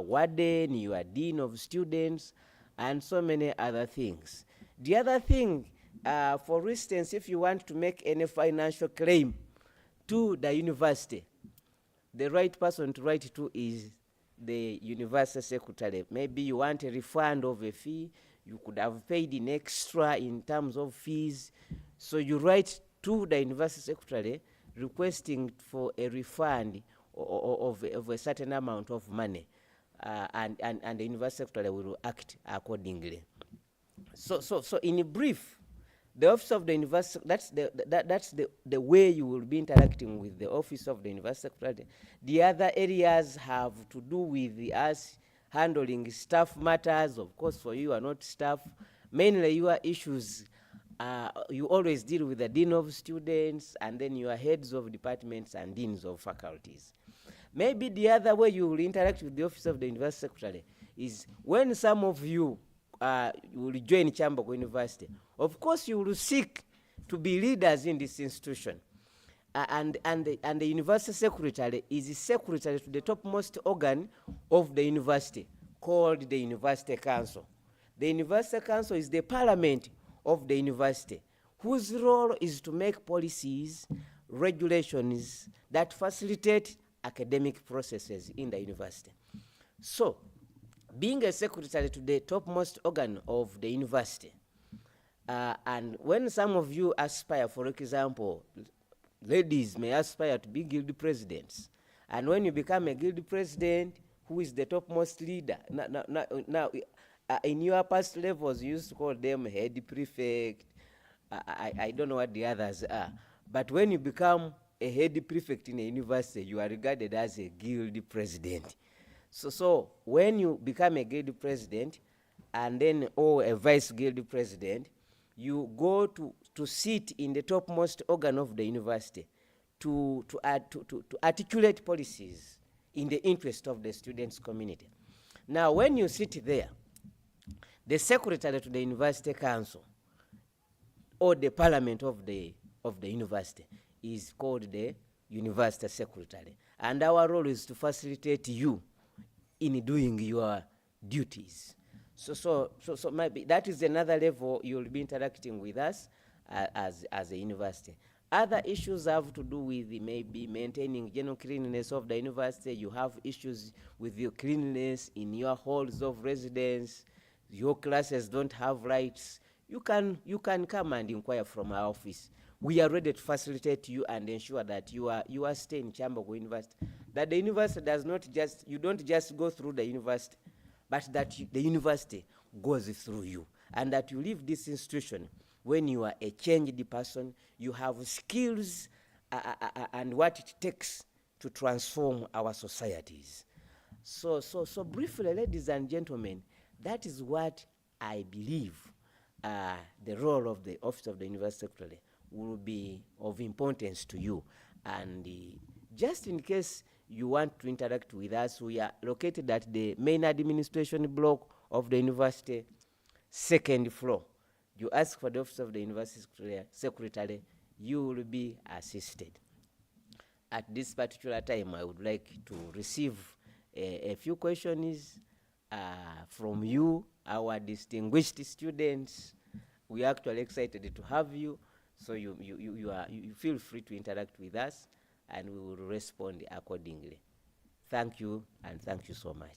warden, your dean of students, and so many other things. The other thing, for instance, if you want to make any financial claim to the university, the right person to write to is the university secretary. Maybe you want a refund of a fee, you could have paid in extra in terms of fees. So you write to the university secretary requesting for a refund of a certain amount of money, and the university secretary will act accordingly. So in brief, the Office of the University, that's the way you will be interacting with the Office of the University Secretary. The other areas have to do with us handling staff matters. Of course, for you are not staff. Mainly your issues, you always deal with the Dean of Students and then your heads of departments and deans of faculties. Maybe the other way you will interact with the Office of the University Secretary, is when some of you will join Kyambogo University, of course you will seek to be leaders in this institution. And the university secretary is secretary to the topmost organ of the university, called the University Council. The University Council is the parliament of the university, whose role is to make policies, regulations that facilitate academic processes in the university. So, being a secretary to the topmost organ of the university, and when some of you aspire, for example, ladies may aspire to be guild presidents, and when you become a guild president, who is the topmost leader? Now in your past levels, you used to call them head prefect. I don't know what the others are. But when you become a head prefect in a university, you are regarded as a guild president. So when you become a guild president, and then a vice guild president, you go to sit in the topmost organ of the university to articulate policies in the interest of the students' community. Now, when you sit there, the secretary to the University Council or the parliament of the university is called the University Secretary. And our role is to facilitate you in doing your duties. So maybe that is another level you'll be interacting with us as a university. Other issues have to do with maybe maintaining general cleanliness of the university. You have issues with your cleanliness in your halls of residence. Your classes don't have lights. You can come and inquire from our office. We are ready to facilitate you and ensure that you are staying in Kyambogo University. That the university does not just, you don't just go through the university, but that the university goes through you. And that you leave this institution when you are a changed person, you have skills and what it takes to transform our societies. So briefly, ladies and gentlemen, that is what I believe the role of the Office of the University Secretary will be of importance to you. And just in case you want to interact with us, we are located at the main administration block of the university, second floor. You ask for the Office of the University Secretary, you will be assisted. At this particular time, I would like to receive a few questions from you, our distinguished students. We are actually excited to have you, so you feel free to interact with us, and we will respond accordingly. Thank you, and thank you so much.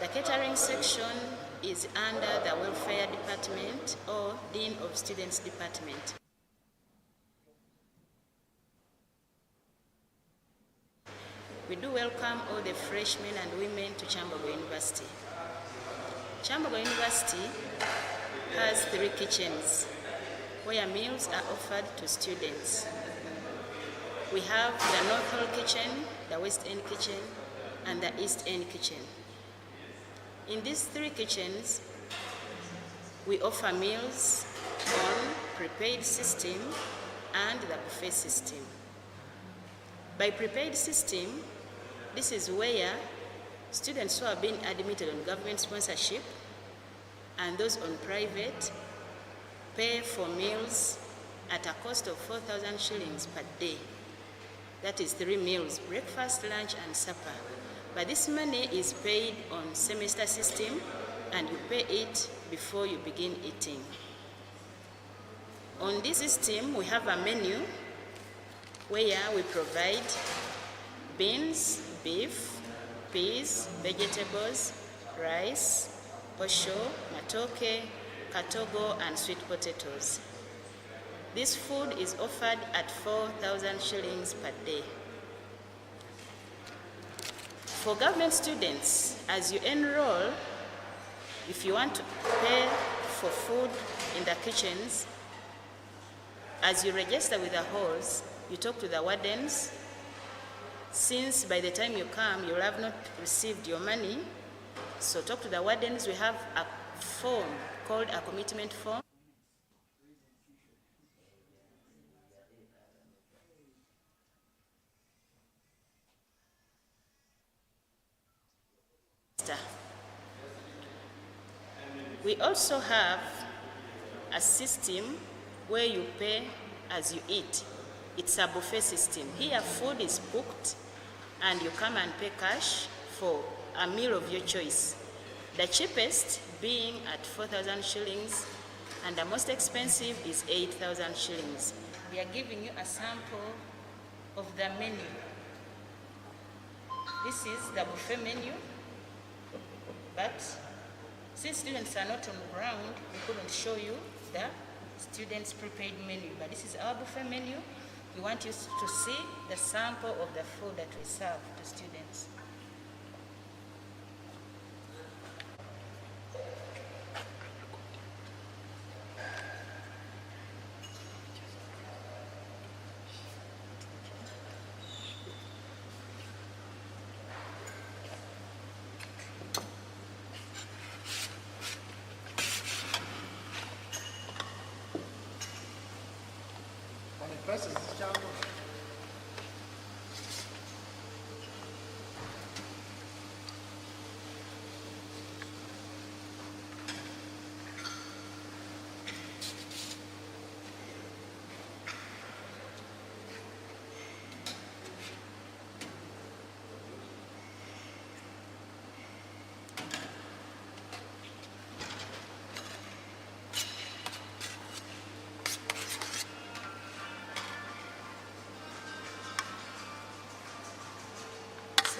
The catering section is under the welfare department or Dean of Students Department. We do welcome all the freshmen and women to Kyambogo University. Kyambogo University has 3 kitchens where meals are offered to students. We have the North Hall kitchen, the West End kitchen, and the East End kitchen. In these 3 kitchens, we offer meals on prepaid system and the buffet system. By prepaid system, this is where students who have been admitted on government sponsorship and those on private pay for meals at a cost of 4,000 shillings per day. That is 3 meals, breakfast, lunch, and supper. But this money is paid on semester system, and you pay it before you begin eating. On this system, we have a menu where we provide beans, beef, peas, vegetables, rice, posho, matoke, katogo, and sweet potatoes. This food is offered at 4,000 shillings per day. For government students, as you enroll, if you want to pay for food in the kitchens, as you register with the halls, you talk to the wardens. Since by the time you come, you will have not received your money, so talk to the wardens. We have a form called a commitment form. We also have a system where you pay as you eat. It's a buffet system. Here food is cooked and you come and pay cash for a meal of your choice. The cheapest being at 4,000 shillings and the most expensive is 8,000 shillings. We are giving you a sample of the menu. This is the buffet menu, but since students are not on ground, we couldn't show you the students' prepaid menu, but this is our buffet menu. We want you to see the sample of the food that we serve to students.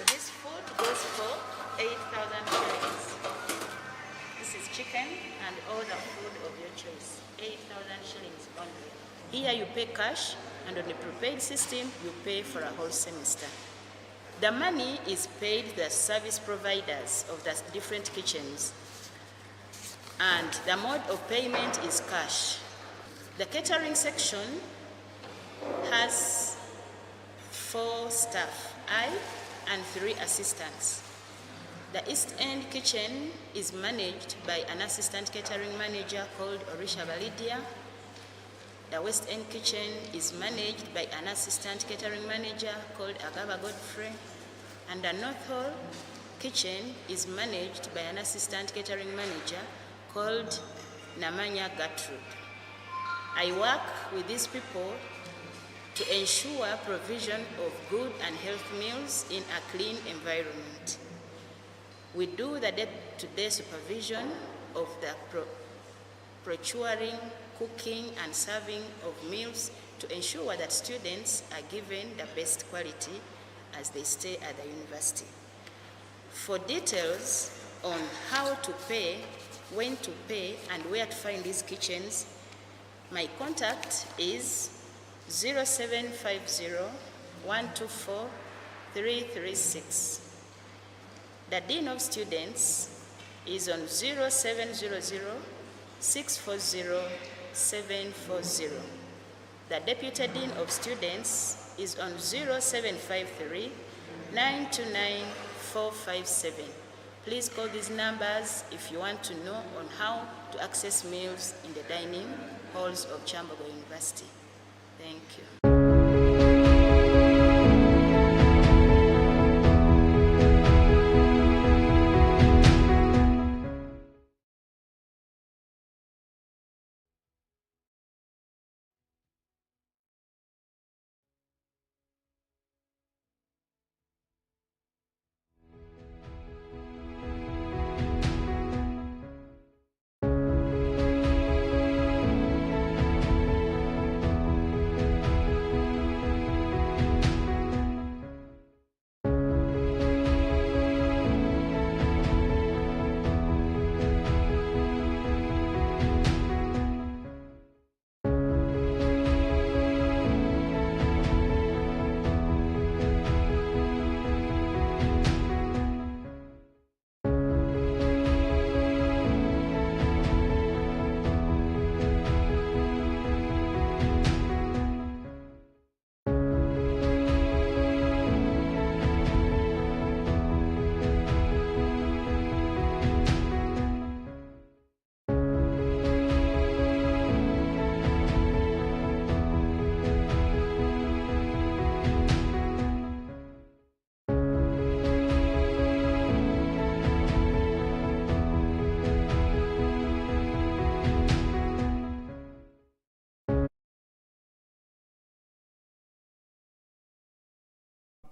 This food goes for 8,000 shillings. This is chicken and all the food of your choice. 8,000 shillings only. Here you pay cash, and on the prepaid system you pay for a whole semester. The money is paid the service providers of the different kitchens, and the mode of payment is cash. The catering section has 4 staff, I and 3 assistants. The East End kitchen is managed by an assistant catering manager called Orisha Validia. The West End kitchen is managed by an assistant catering manager called Agaba Godfrey. And the North Hall kitchen is managed by an assistant catering manager called Namanya Gertrude. I work with these people to ensure provision of good and healthy meals in a clean environment. We do the day-to-day supervision of the procuring, cooking, and serving of meals to ensure that students are given the best quality as they stay at the university. For details on how to pay, when to pay, and where to find these kitchens, my contact is 0750-124-336. The Dean of Students is on 0700-640-740. The Deputy Dean of Students is on 0753-929-457. Please call these numbers if you want to know on how to access meals in the dining halls of Kyambogo University. Thank you.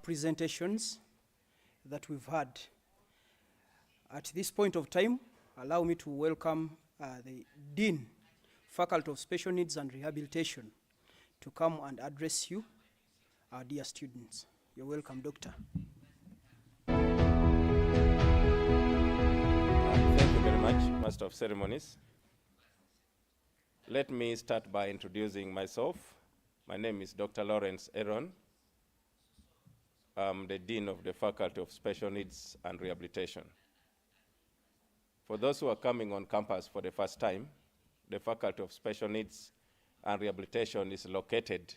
Presentations that we've had. At this point of time, allow me to welcome the Dean, Faculty of Special Needs and Rehabilitation, to come and address you, our dear students. You're welcome, Doctor. Thank you very much, Master of Ceremonies. Let me start by introducing myself. My name is Dr. Lawrence Aaron. I'm the Dean of the Faculty of Special Needs and Rehabilitation. For those who are coming on campus for the first time, the Faculty of Special Needs and Rehabilitation is located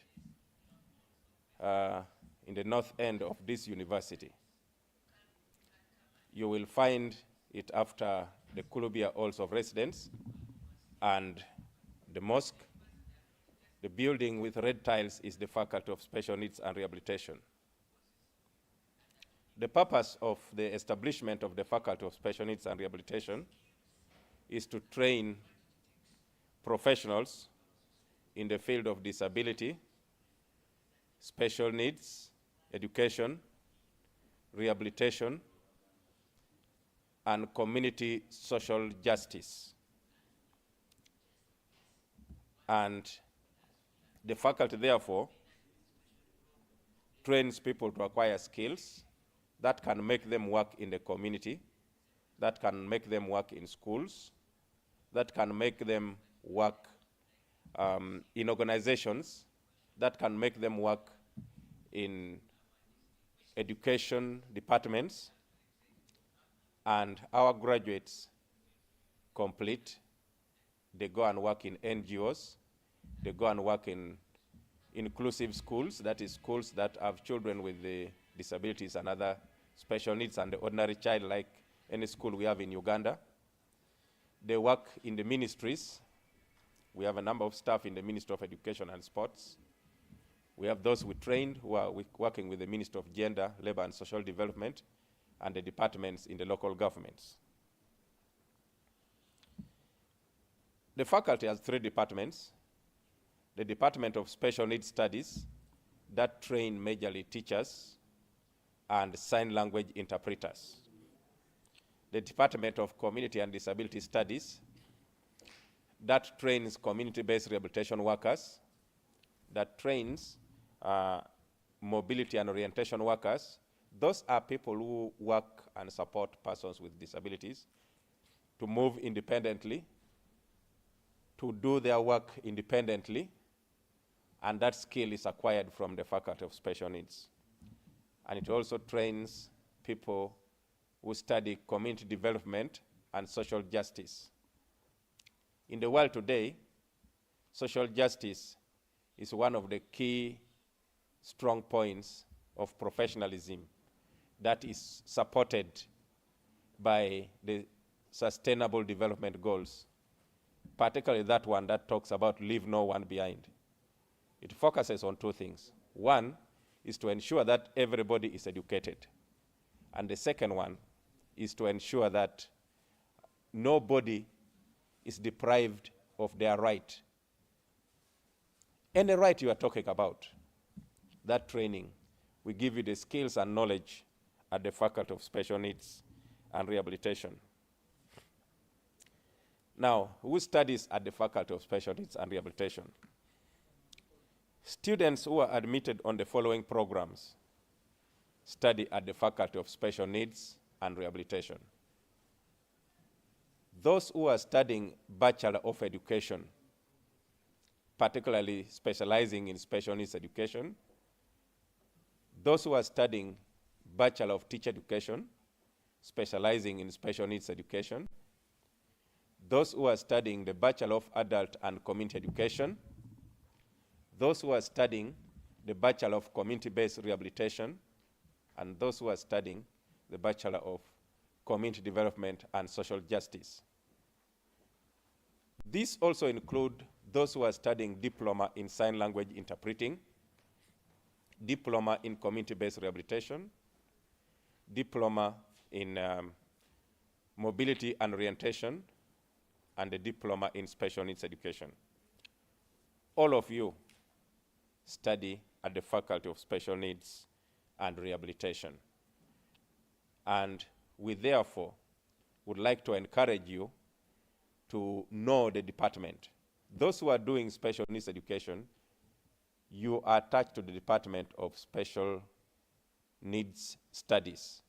in the north end of this university. You will find it after the Kulubia Halls of Residence and the mosque. The building with red tiles is the Faculty of Special Needs and Rehabilitation. The purpose of the establishment of the Faculty of Special Needs and Rehabilitation is to train professionals in the field of disability, special needs, education, rehabilitation, and community social justice. And the faculty, therefore, trains people to acquire skills that can make them work in the community, that can make them work in schools, that can make them work in organizations, that can make them work in education departments. And our graduates complete, they go and work in NGOs, they go and work in inclusive schools, that is schools that have children with the disabilities and other special needs and the ordinary child, like any school we have in Uganda. They work in the ministries. We have a number of staff in the Ministry of Education and Sports. We have those we trained who are working with the Ministry of Gender, Labor and Social Development, and the departments in the local governments. The faculty has 3 departments. The Department of Special Needs Studies, that train majorly teachers and sign language interpreters. The Department of Community and Disability Studies, that trains community-based rehabilitation workers, that trains mobility and orientation workers, Those are people who work and support persons with disabilities to move independently, to do their work independently, and that skill is acquired from the Faculty of Special Needs. And it also trains people who study community development and social justice. In the world today, social justice is one of the key strong points of professionalism that is supported by the Sustainable Development Goals, particularly that one that talks about leave no one behind. It focuses on two things. One is to ensure that everybody is educated. And the second one is to ensure that nobody is deprived of their right. Any right you are talking about, that training, we give you the skills and knowledge at the Faculty of Special Needs and Rehabilitation. Now, who studies at the Faculty of Special Needs and Rehabilitation? Students who are admitted on the following programs study at the Faculty of Special Needs and Rehabilitation. Those who are studying Bachelor of Education, particularly specializing in special needs education, those who are studying Bachelor of Teacher Education, specializing in special needs education, those who are studying the Bachelor of Adult and Community Education, those who are studying the Bachelor of Community-Based Rehabilitation, and those who are studying the Bachelor of Community Development and Social Justice. These also include those who are studying Diploma in Sign Language Interpreting, Diploma in Community-Based Rehabilitation, Diploma in Mobility and Orientation, and a Diploma in Special Needs Education. All of you study at the Faculty of Special Needs and Rehabilitation. And we therefore would like to encourage you to know the department. Those who are doing special needs education, you are attached to the Department of Special Needs Studies.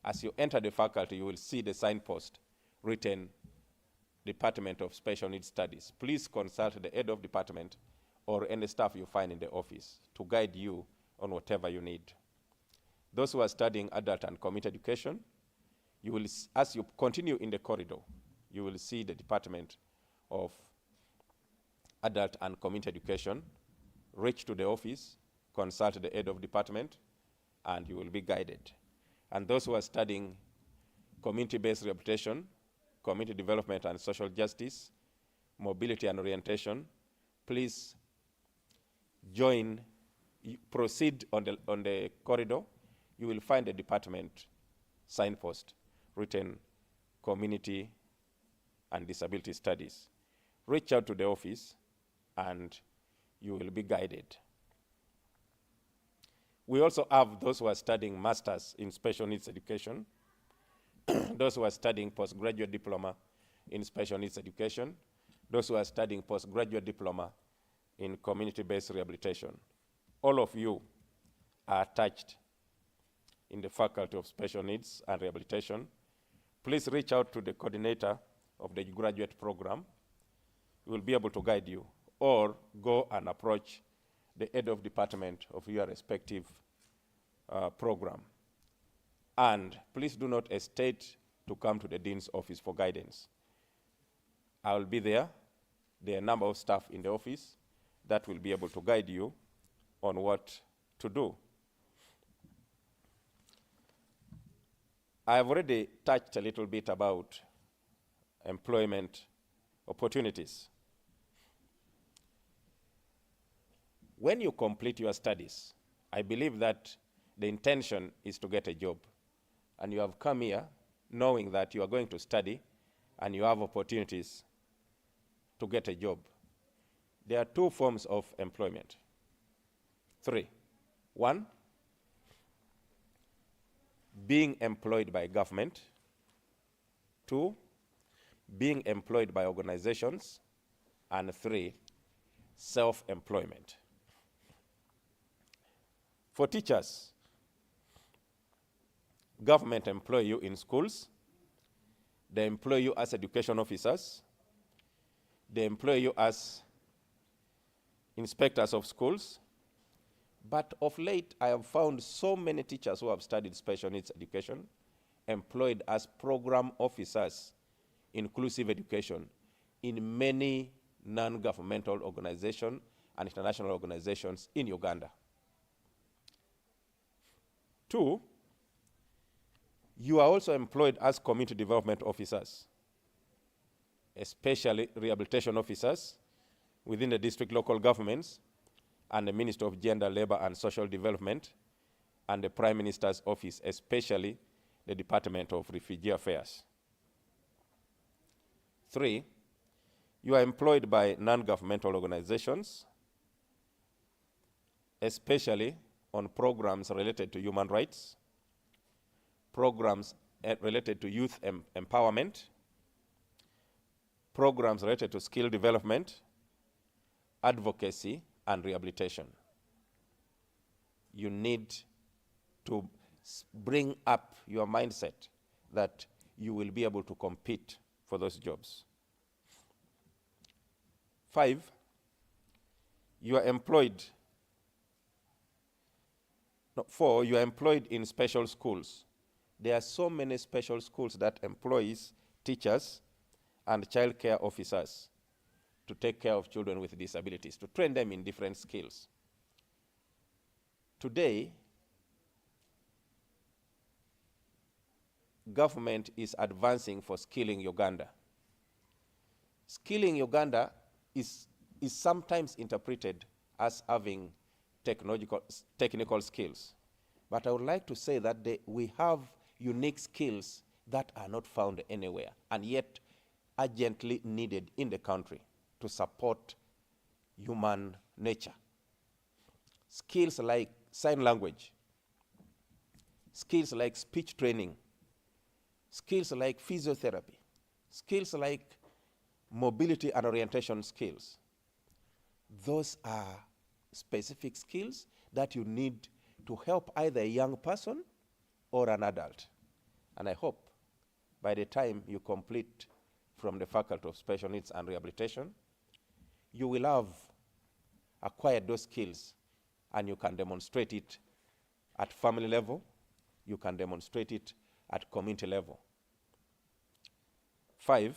As you enter the faculty, you will see the signpost written Department of Special Needs Studies. Please consult the head of department or any staff you find in the office to guide you on whatever you need. Those who are studying adult and community education, you will, as you continue in the corridor, you will see the Department of Adult and Community Education. Reach to the office, consult the head of department, and you will be guided. And those who are studying community-based rehabilitation, community development and social justice, mobility and orientation, please proceed on the corridor. You will find a department signpost written Community and Disability Studies. Reach out to the office and you will be guided. We also have those who are studying masters in special needs education, those who are studying postgraduate diploma in special needs education, those who are studying postgraduate diploma in community-based rehabilitation. All of you are attached in the Faculty of Special Needs and Rehabilitation. Please reach out to the coordinator of the graduate program. He will be able to guide you, or go and approach the head of department of your respective program. And please do not hesitate to come to the dean's office for guidance. I will be there. There are a number of staff in the office that will be able to guide you on what to do. I have already touched a little bit about employment opportunities. When you complete your studies, I believe that the intention is to get a job. And you have come here knowing that you are going to study and you have opportunities to get a job. There are two forms of employment. Three. One, being employed by government. Two, being employed by organizations. And three, self-employment. For teachers, government employ you in schools, they employ you as education officers, they employ you as inspectors of schools. But of late, I have found so many teachers who have studied special needs education employed as program officers, inclusive education, in many non-governmental organizations and international organizations in Uganda. 2, you are also employed as community development officers, especially rehabilitation officers within the district local governments and the Ministry of Gender, Labor and Social Development and the Prime Minister's office, especially the Department of Refugee Affairs. 3, you are employed by non-governmental organizations, especially on programs related to human rights, programs related to youth empowerment, programs related to skill development, advocacy, and rehabilitation. You need to bring up your mindset that you will be able to compete for those jobs. 5, you are employed. 4, you are employed in special schools. There are so many special schools that employs teachers and child care officers to take care of children with disabilities, to train them in different skills. Today, government is advancing for skilling Uganda. Skilling Uganda is sometimes interpreted as having technical skills. But I would like to say that we have unique skills that are not found anywhere and yet urgently needed in the country to support human nature. Skills like sign language, skills like speech training, skills like physiotherapy, skills like mobility and orientation skills. Those are specific skills that you need to help either a young person or an adult. And I hope by the time you complete from the Faculty of Special Needs and Rehabilitation, you will have acquired those skills and you can demonstrate it at family level, you can demonstrate it at community level. 5,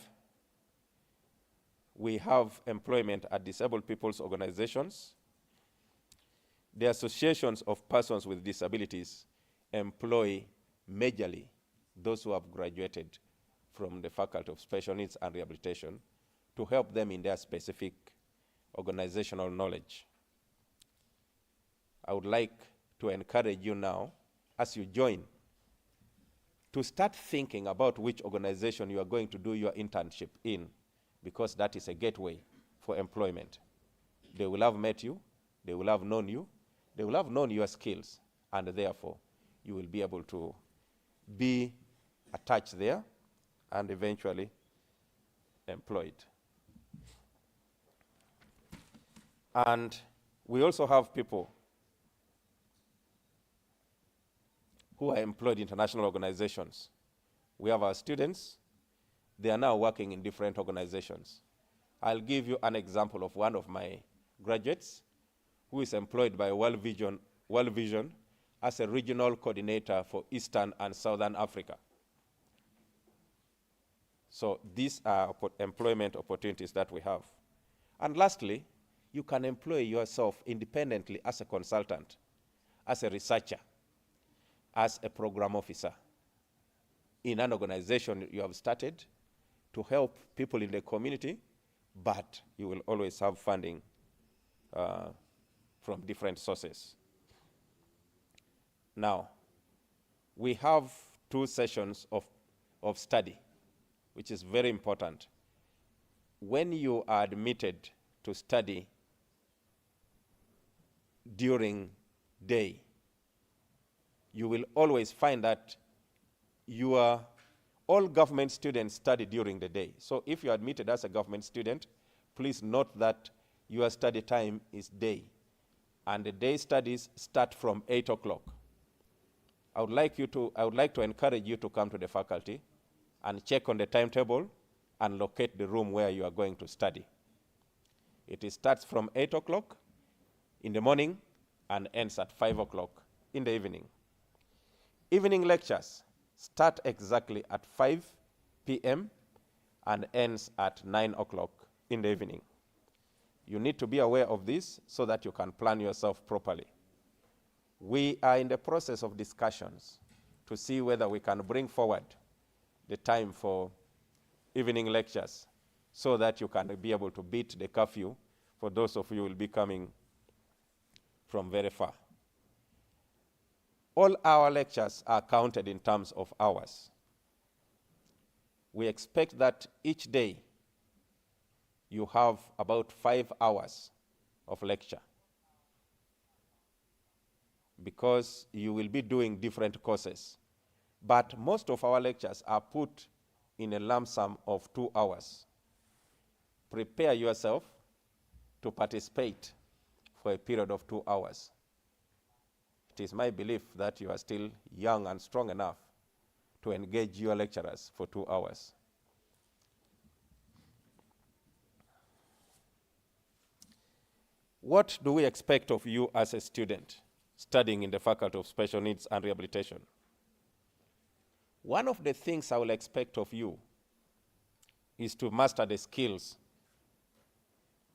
we have employment at disabled people's organizations. The associations of persons with disabilities employ majorly those who have graduated from the Faculty of Special Needs and Rehabilitation to help them in their specific organizational knowledge. I would like to encourage you now, as you join, to start thinking about which organization you are going to do your internship in, because that is a gateway for employment. They will have met you, they will have known you, they will have known your skills, and therefore you will be able to be attached there and eventually employed. And we also have people who are employed in international organizations. We have our students. They are now working in different organizations. I'll give you an example of one of my graduates who is employed by World Vision as a regional coordinator for Eastern and Southern Africa. So these are employment opportunities that we have. And lastly, you can employ yourself independently as a consultant, as a researcher, as a program officer in an organization you have started to help people in the community, but you will always have funding from different sources. Now, we have 2 sessions of study, which is very important. When you are admitted to study during day, you will always find that all government students study during the day. So if you're admitted as a government student, please note that your study time is day. And the day studies start from 8 o'clock. I would like to encourage you to come to the faculty and check on the timetable and locate the room where you are going to study. It starts from 8 o'clock in the morning and ends at 5 o'clock in the evening. Evening lectures start exactly at 5 p.m. and ends at 9 o'clock in the evening. You need to be aware of this so that you can plan yourself properly. We are in the process of discussions to see whether we can bring forward the time for evening lectures so that you can be able to beat the curfew for those of you who will be coming from very far. All our lectures are counted in terms of hours. We expect that each day you have about 5 hours of lecture, because you will be doing different courses. But most of our lectures are put in a lump sum of 2 hours. Prepare yourself to participate for a period of 2 hours. It is my belief that you are still young and strong enough to engage your lecturers for 2 hours. What do we expect of you as a student studying in the Faculty of Special Needs and Rehabilitation? One of the things I will expect of you is to master the skills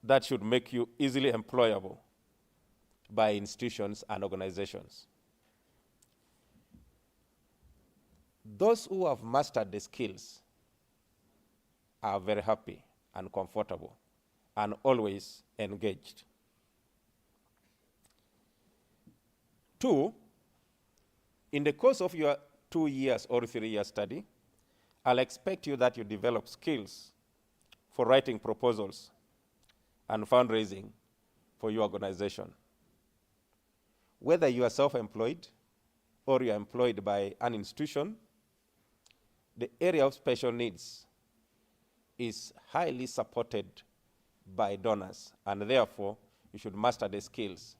that should make you easily employable by institutions and organizations. Those who have mastered the skills are very happy and comfortable and always engaged. 2, in the course of your 2 years or 3 year study, I'll expect you that you develop skills for writing proposals and fundraising for your organization. Whether you are self-employed or you are employed by an institution, the area of special needs is highly supported by donors, and therefore you should master the skills.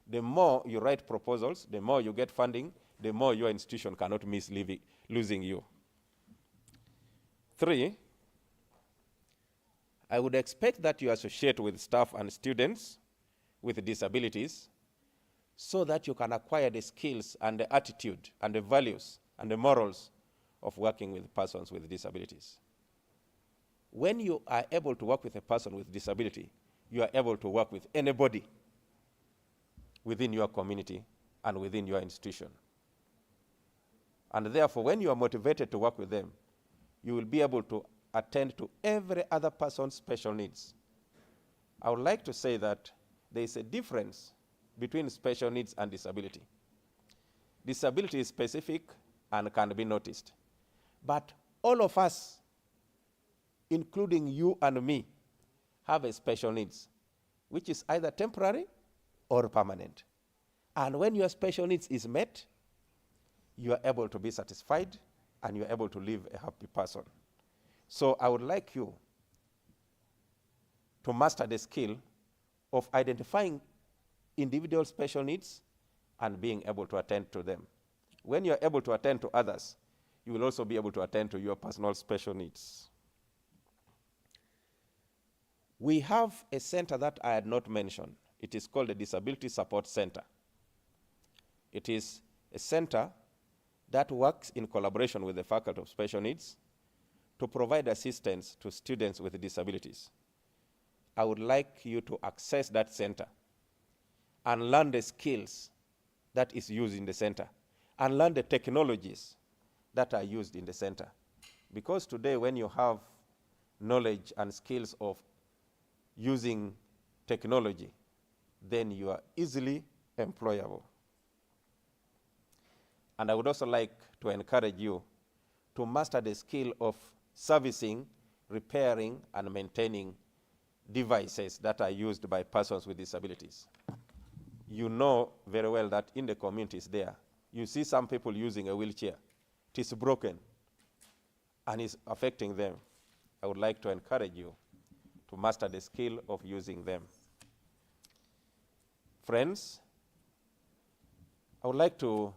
The more you write proposals, the more you get funding, the more your institution cannot miss losing you. 3, I would expect that you associate with staff and students with disabilities so that you can acquire the skills and the attitude and the values and the morals of working with persons with disabilities. When you are able to work with a person with disability, you are able to work with anybody within your community and within your institution. And therefore, when you are motivated to work with them, you will be able to attend to every other person's special needs. I would like to say that there is a difference between special needs and disability. Disability is specific and can be noticed. But all of us, including you and me, have a special needs, which is either temporary or permanent. And when your special needs is met, you are able to be satisfied and you are able to live a happy person. So I would like you to master the skill of identifying individual special needs and being able to attend to them. When you are able to attend to others, you will also be able to attend to your personal special needs. We have a center that I had not mentioned. It is called the Disability Support Center. It is a center that works in collaboration with the Faculty of Special Needs to provide assistance to students with disabilities. I would like you to access that center and learn the skills that is used in the center and learn the technologies that are used in the center. Because today when you have knowledge and skills of using technology, then you are easily employable. And I would also like to encourage you to master the skill of servicing, repairing, and maintaining devices that are used by persons with disabilities. You know very well that in the communities there, you see some people using a wheelchair. It is broken and is affecting them. I would like to encourage you to master the skill of using them. Friends, I would like to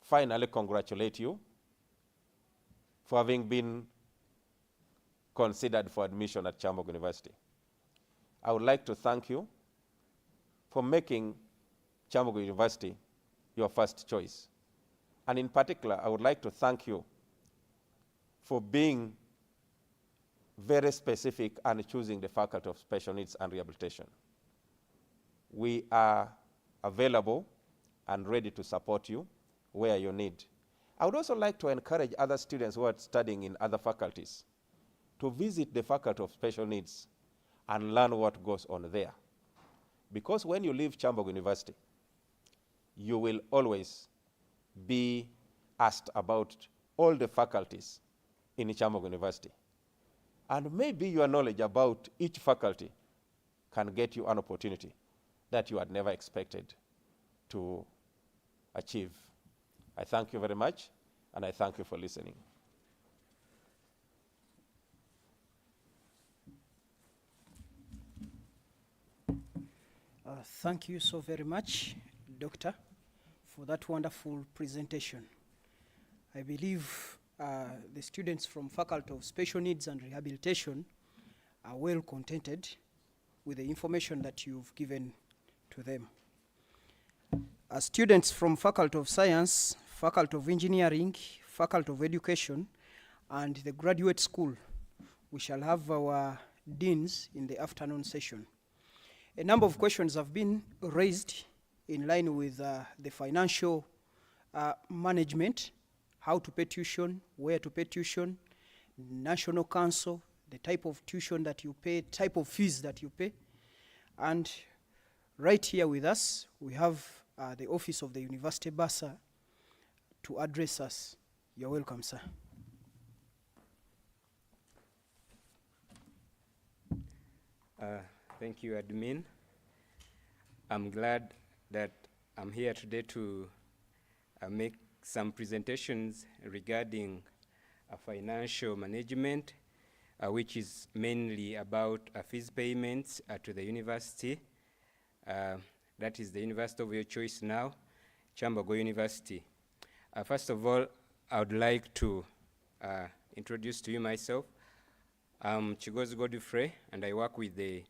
finally congratulate you for having been considered for admission at Kyambogo University. I would like to thank you for making Kyambogo University your first choice. And in particular, I would like to thank you for being very specific and choosing the Faculty of Special Needs and Rehabilitation. We are available and ready to support you where you need. I would also like to encourage other students who are studying in other faculties to visit the Faculty of Special Needs and learn what goes on there. Because when you leave Kyambogo University, you will always be asked about all the faculties in Kyambogo University. And maybe your knowledge about each faculty can get you an opportunity that you had never expected to achieve. I thank you very much, and I thank you for listening. Thank you so very much, Doctor, for that wonderful presentation. I believe the students from Faculty of Special Needs and Rehabilitation are well contented with the information that you've given to them. As students from Faculty of Science, Faculty of Engineering, Faculty of Education, and the Graduate School, we shall have our deans in the afternoon session. A number of questions have been raised in line with the financial management, how to pay tuition, where to pay tuition, National Council, the type of tuition that you pay, type of fees that you pay. And right here with us, we have the Office of the University Bursar to address us. You're welcome, sir. Thank you, Admin. I'm glad that I'm here today to make some presentations regarding financial management, which is mainly about fees payments to the university. That is the university of your choice now, Kyambogo University. First of all, I would like to introduce to you myself. I'm Chigozi Godfrey, and I work with the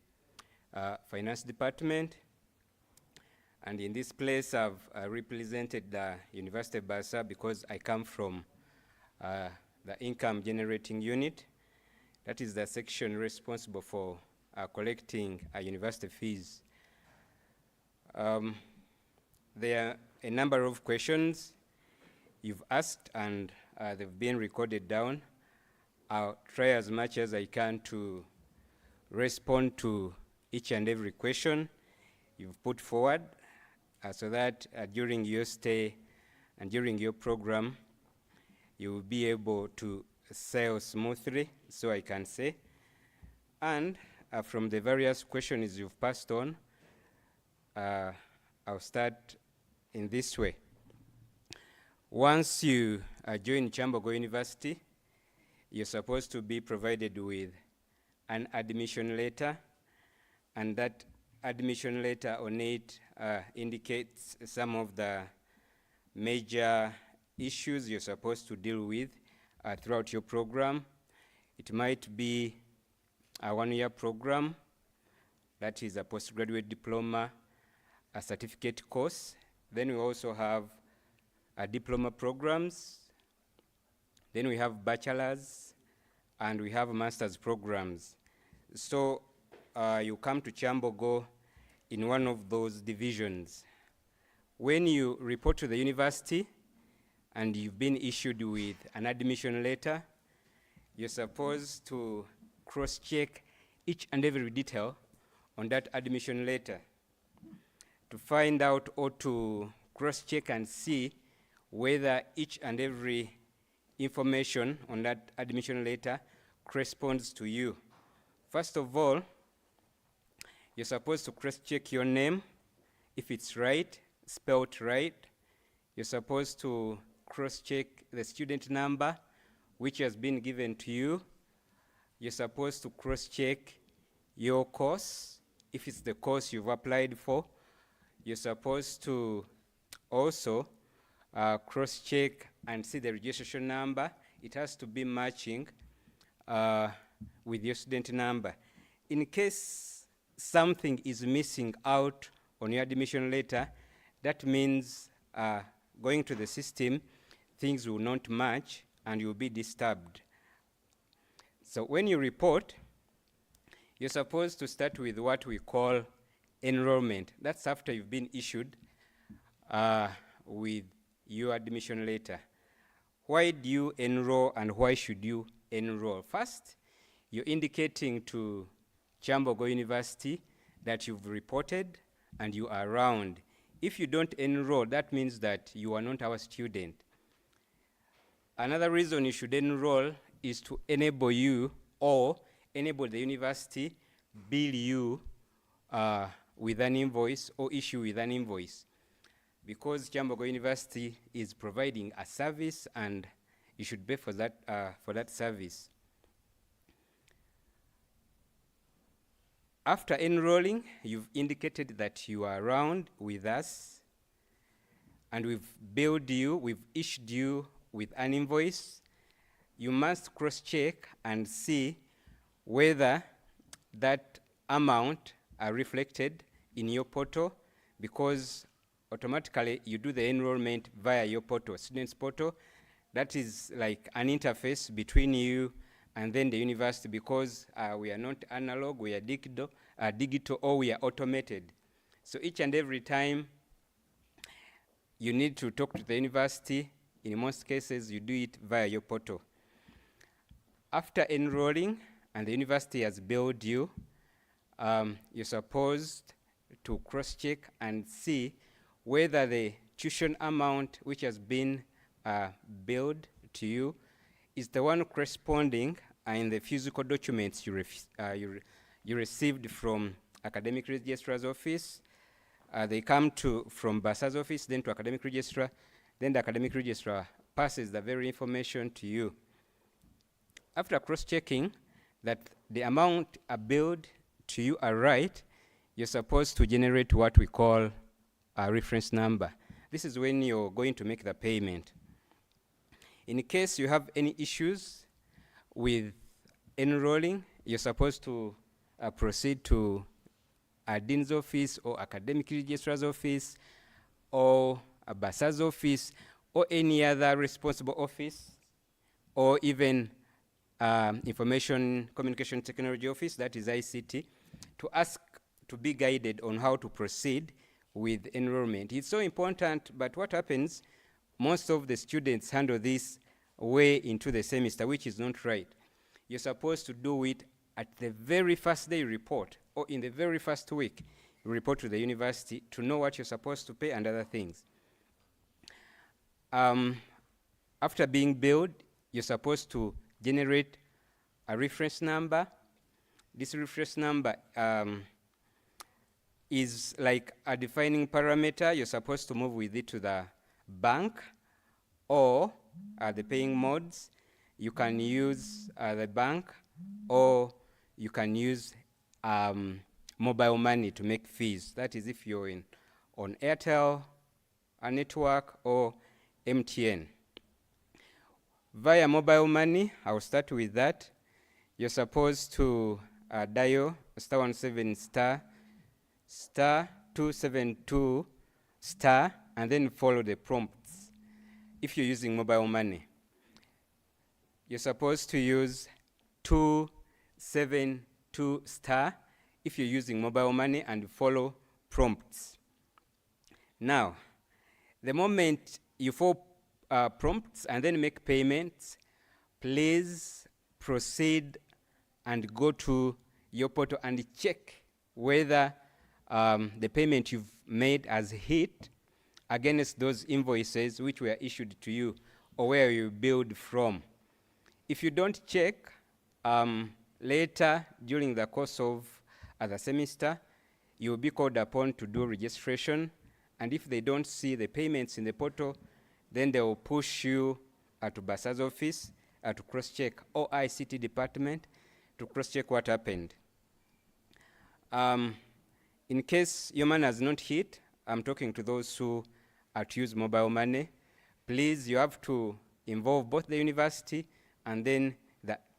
finance department. And in this place, I've represented the University Bursar because I come from the income generating unit. That is the section responsible for collecting university fees. There are a number of questions you've asked, and they've been recorded down. I'll try as much as I can to respond to each and every question you've put forward, so that during your stay and during your program, you will be able to sail smoothly, so I can say. And from the various questions you've passed on, I'll start in this way. Once you join Kyambogo University, you're supposed to be provided with an admission letter, and that admission letter on it indicates some of the major issues you're supposed to deal with throughout your program. It might be a one-year program, that is a postgraduate diploma, a certificate course. Then we also have diploma programs. Then we have bachelor's, and we have master's programs. So you come to Kyambogo in one of those divisions. When you report to the university and you've been issued with an admission letter, you're supposed to cross-check each and every detail on that admission letter to find out or to cross-check and see whether each and every information on that admission letter corresponds to you. First of all, you're supposed to cross-check your name, if it's right, spelled right. You're supposed to cross-check the student number, which has been given to you. You're supposed to cross-check your course, if it's the course you've applied for. You're supposed to also cross-check and see the registration number. It has to be matching with your student number. In case something is missing out on your admission letter, that means going to the system, things will not match and you'll be disturbed. So when you report, you're supposed to start with what we call enrollment. That's after you've been issued with your admission letter. Why do you enroll and why should you enroll? First, you're indicating to Kyambogo University that you've reported and you are around. If you don't enroll, that means that you are not our student. Another reason you should enroll is to enable you or enable the university bill you with an invoice or issue with an invoice. Because Kyambogo University is providing a service and you should pay for that service. After enrolling, you've indicated that you are around with us and we've billed you, we've issued you with an invoice. You must cross-check and see whether that amount are reflected in your portal, because automatically you do the enrollment via your portal, students portal. That is like an interface between you and then the university, because we are not analog, we are digital, or we are automated. So each and every time you need to talk to the university, in most cases you do it via your portal. After enrolling and the university has billed you, you're supposed to cross-check and see whether the tuition amount which has been billed to you is the one corresponding in the physical documents you received from academic registrar's office. They come from bursar's office, then to academic registrar, then the academic registrar passes the very information to you. After cross-checking that the amount billed to you are right, you're supposed to generate what we call a reference number. This is when you're going to make the payment. In case you have any issues with enrolling, you're supposed to proceed to a dean's office or academic registrar's office or a bursar's office or any other responsible office, or even information communication technology office, that is ICT, to ask to be guided on how to proceed with enrollment. It's so important, but what happens, most of the students handle this way into the semester, which is not right. You're supposed to do it at the very first day you report, or in the very first week you report to the university to know what you're supposed to pay and other things. After being billed, you're supposed to generate a reference number. This reference number is like a defining parameter. You're supposed to move with it to the bank or the paying modes. You can use the bank, or you can use mobile money to make fees. That is if you're on Airtel, a network, or MTN. Via mobile money, I'll start with that. You're supposed to dial *17* *272* and then follow the prompts. If you're using mobile money, you're supposed to use *272* if you're using mobile money and follow prompts. Now, the moment you follow prompts and then make payments, please proceed and go to your portal and check whether the payment you've made has hit against those invoices which were issued to you or where you billed from. If you don't check, later during the course of the semester, you will be called upon to do registration, and if they don't see the payments in the portal, then they will push you to bursar's office to cross-check, or ICT department to cross-check what happened. In case your money has not hit, I'm talking to those who use mobile money. please, you have to involve both the university and then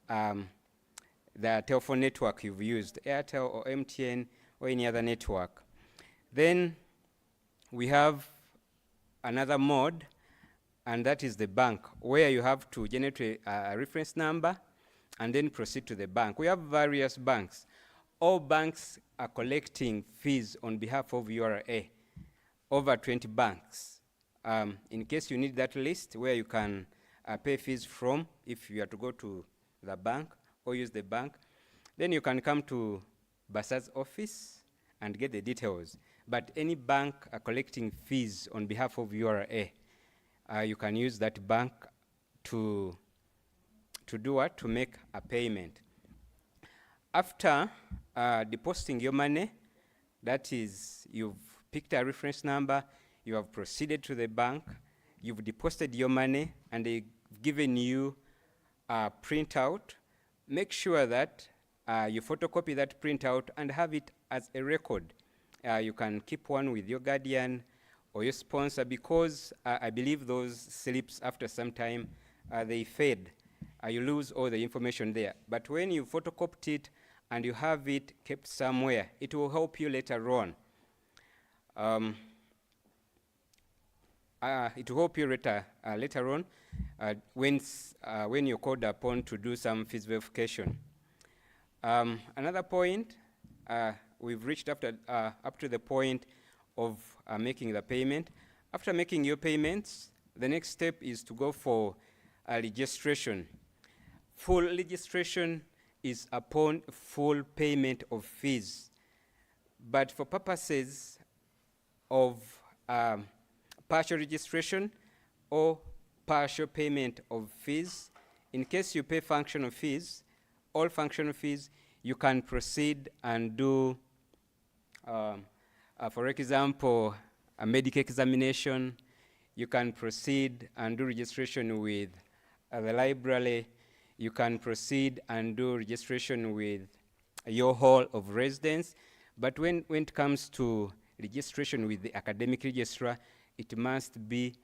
the telephone network you've used, Airtel or MTN or any other network. Then we have another mode, and that is the bank, where you have to generate a reference number and then proceed to the bank. We have various banks. All banks are collecting fees on behalf of URA, over 20 banks. In case you need that list where you can pay fees from, if you are to go to the bank or use the bank, then you can come to BASA's office and get the details. But any bank collecting fees on behalf of URA, you can use that bank to do what? To make a payment. After depositing your money, that is, you've picked a reference number, you have proceeded to the bank, you've deposited your money, and they've given you a printout. Make sure that you photocopy that printout and have it as a record. You can keep one with your guardian or your sponsor, because I believe those slips, after some time, they fade. You lose all the information there. But when you photocopied it and you have it kept somewhere, it will help you later on. It will help you later on when you're called upon to do some fees verification. Another point, we've reached up to the point of making the payment. After making your payments, the next step is to go for registration. Full registration is upon full payment of fees. But for purposes of partial registration or partial payment of fees, in case you pay functional fees, all functional fees, you can proceed and do, for example, a medical examination. You can proceed and do registration with the library. You can proceed and do registration with your hall of residence. But when it comes to registration with the academic registrar, it must be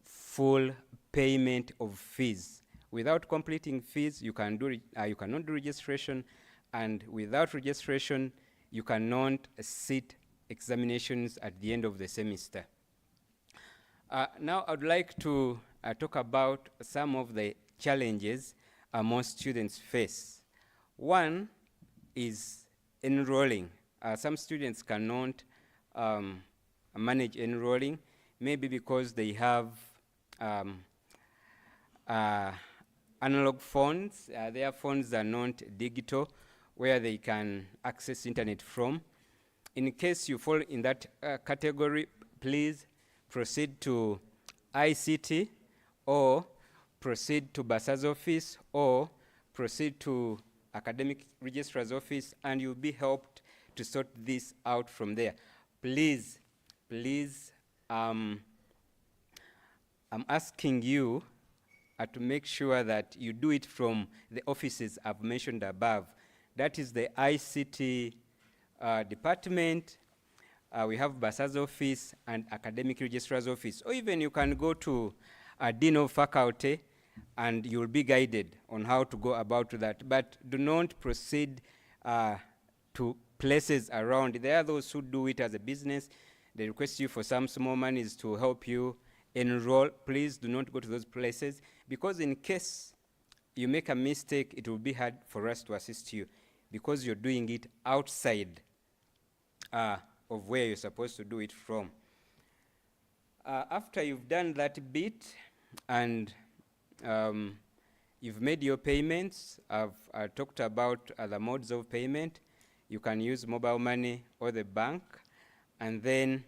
full payment of fees. Without completing fees, you cannot do registration, and without registration, you cannot sit examinations at the end of the semester. Now, I'd like to talk about some of the challenges most students face. One is enrolling. Some students cannot manage enrolling, maybe because they have analog phones. Their phones are not digital, where they can access internet from. In case you fall in that category, please proceed to ICT, or proceed to BASA's office, or proceed to academic registrar's office, and you'll be helped to sort this out from there. Please, I'm asking you to make sure that you do it from the offices I've mentioned above. That is the ICT department. We have BASA's office and academic registrar's office. Or even you can go to a dean of faculty, and you'll be guided on how to go about that. But do not proceed to places around. There are those who do it as a business. They request you for some small monies to help you enroll. Please do not go to those places, because in case you make a mistake, it will be hard for us to assist you, because you're doing it outside of where you're supposed to do it from. After you've done that bit and you've made your payments, I've talked about the modes of payment. You can use mobile money or the bank, and then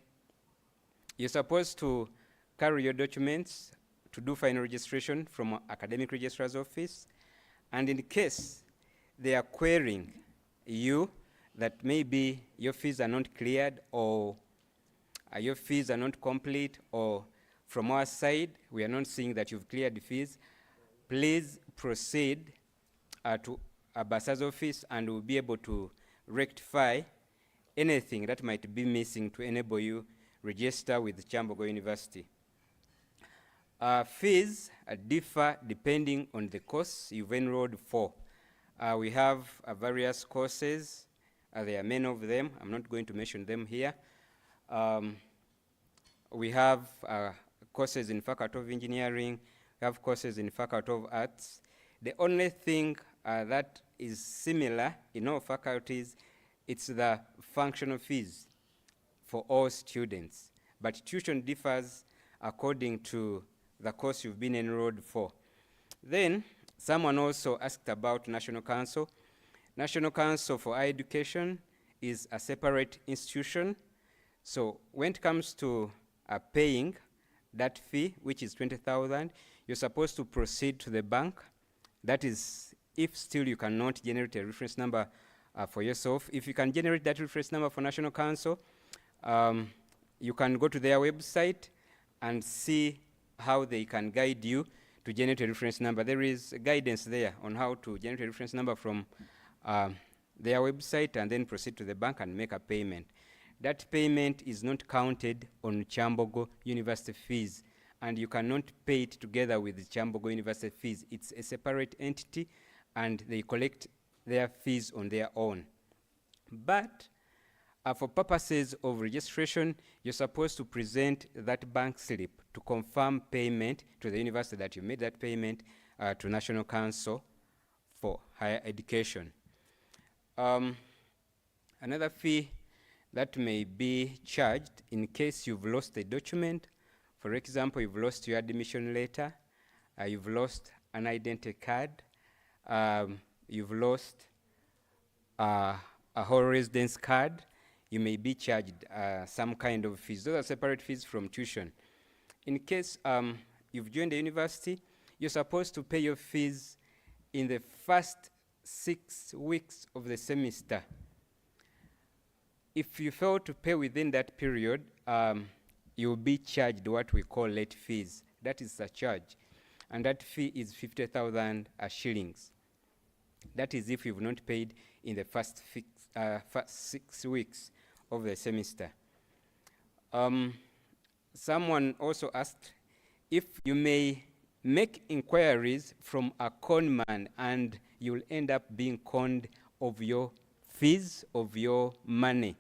you're supposed to carry your documents to do final registration from academic registrar's office. And in case they are querying you that maybe your fees are not cleared, or your fees are not complete, or from our side we are not seeing that you've cleared the fees, please proceed to BASA's office, and we'll be able to rectify anything that might be missing to enable you register with Kyambogo University. Fees differ depending on the course you've enrolled for. We have various courses. There are many of them. I'm not going to mention them here. We have courses in Faculty of Engineering. We have courses in Faculty of Arts. The only thing that is similar in all faculties, it's the functional fees for all students. But tuition differs according to the course you've been enrolled for. Then, someone also asked about National Council. National Council for Higher Education is a separate institution. So when it comes to paying that fee, which is 20,000, you're supposed to proceed to the bank. That is, if still you cannot generate a reference number for yourself. If you can generate that reference number for National Council, you can go to their website and see how they can guide you to generate a reference number. There is guidance there on how to generate a reference number from their website and then proceed to the bank and make a payment. That payment is not counted on Kyambogo University fees, and you cannot pay it together with the Kyambogo University fees. It's a separate entity, and they collect their fees on their own. But for purposes of registration, you're supposed to present that bank slip to confirm payment to the university that you made that payment to National Council for Higher Education. Another fee that may be charged in case you've lost a document. For example, you've lost your admission letter, you've lost an identity card, you've lost a whole residence card, you may be charged some kind of fees. Those are separate fees from tuition. In case you've joined the university, you're supposed to pay your fees in the first 6 weeks of the semester. If you fail to pay within that period, you'll be charged what we call late fees. That is a charge. And that fee is 50,000 shillings. That is if you've not paid in the first 6 weeks of the semester. Someone also asked if you may make inquiries from a conman and you'll end up being conned of your fees, of your money.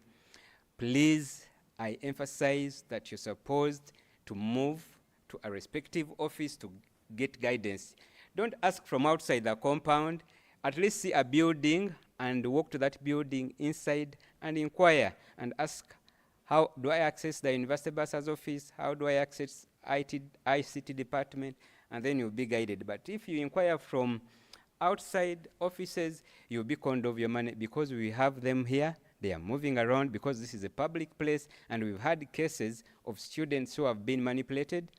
Please, I emphasize that you're supposed to move to a respective office to get guidance. Don't ask from outside the compound. At least see a building and walk to that building inside and inquire and ask, how do I access the university bursar's office? How do I access ICT department? And then you'll be guided. But if you inquire from outside offices, you'll be conned of your money because we have them here. They are moving around because this is a public place, and we've had cases of students who have been manipulated,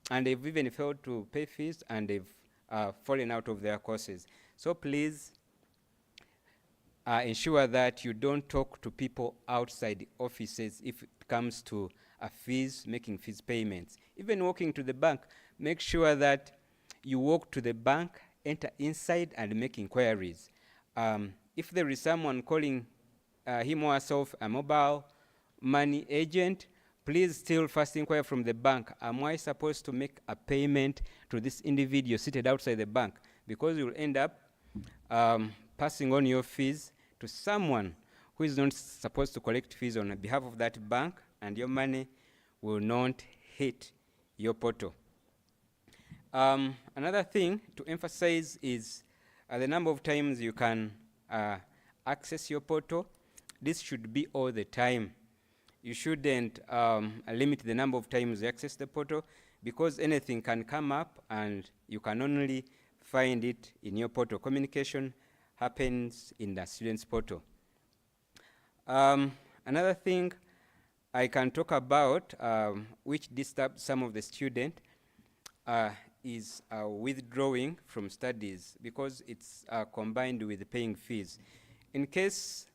and they've even failed to pay fees, and they've fallen out of their courses. So please ensure that you don't talk to people outside the offices if it comes to fees, making fees payments. Even walking to the bank, make sure that you walk to the bank, enter inside, and make inquiries. If there is someone calling him or herself a mobile money agent, please still first inquire from the bank. Am I supposed to make a payment to this individual seated outside the bank? Because you'll end up passing on your fees to someone who is not supposed to collect fees on behalf of that bank, and your money will not hit your portal. Another thing to emphasize is the number of times you can access your portal. This should be all the time. You shouldn't limit the number of times you access the portal, because anything can come up and you can only find it in your portal. Communication happens in the student's portal. Another thing I can talk about, which disturbs some of the students, is withdrawing from studies, because it's combined with paying fees. In case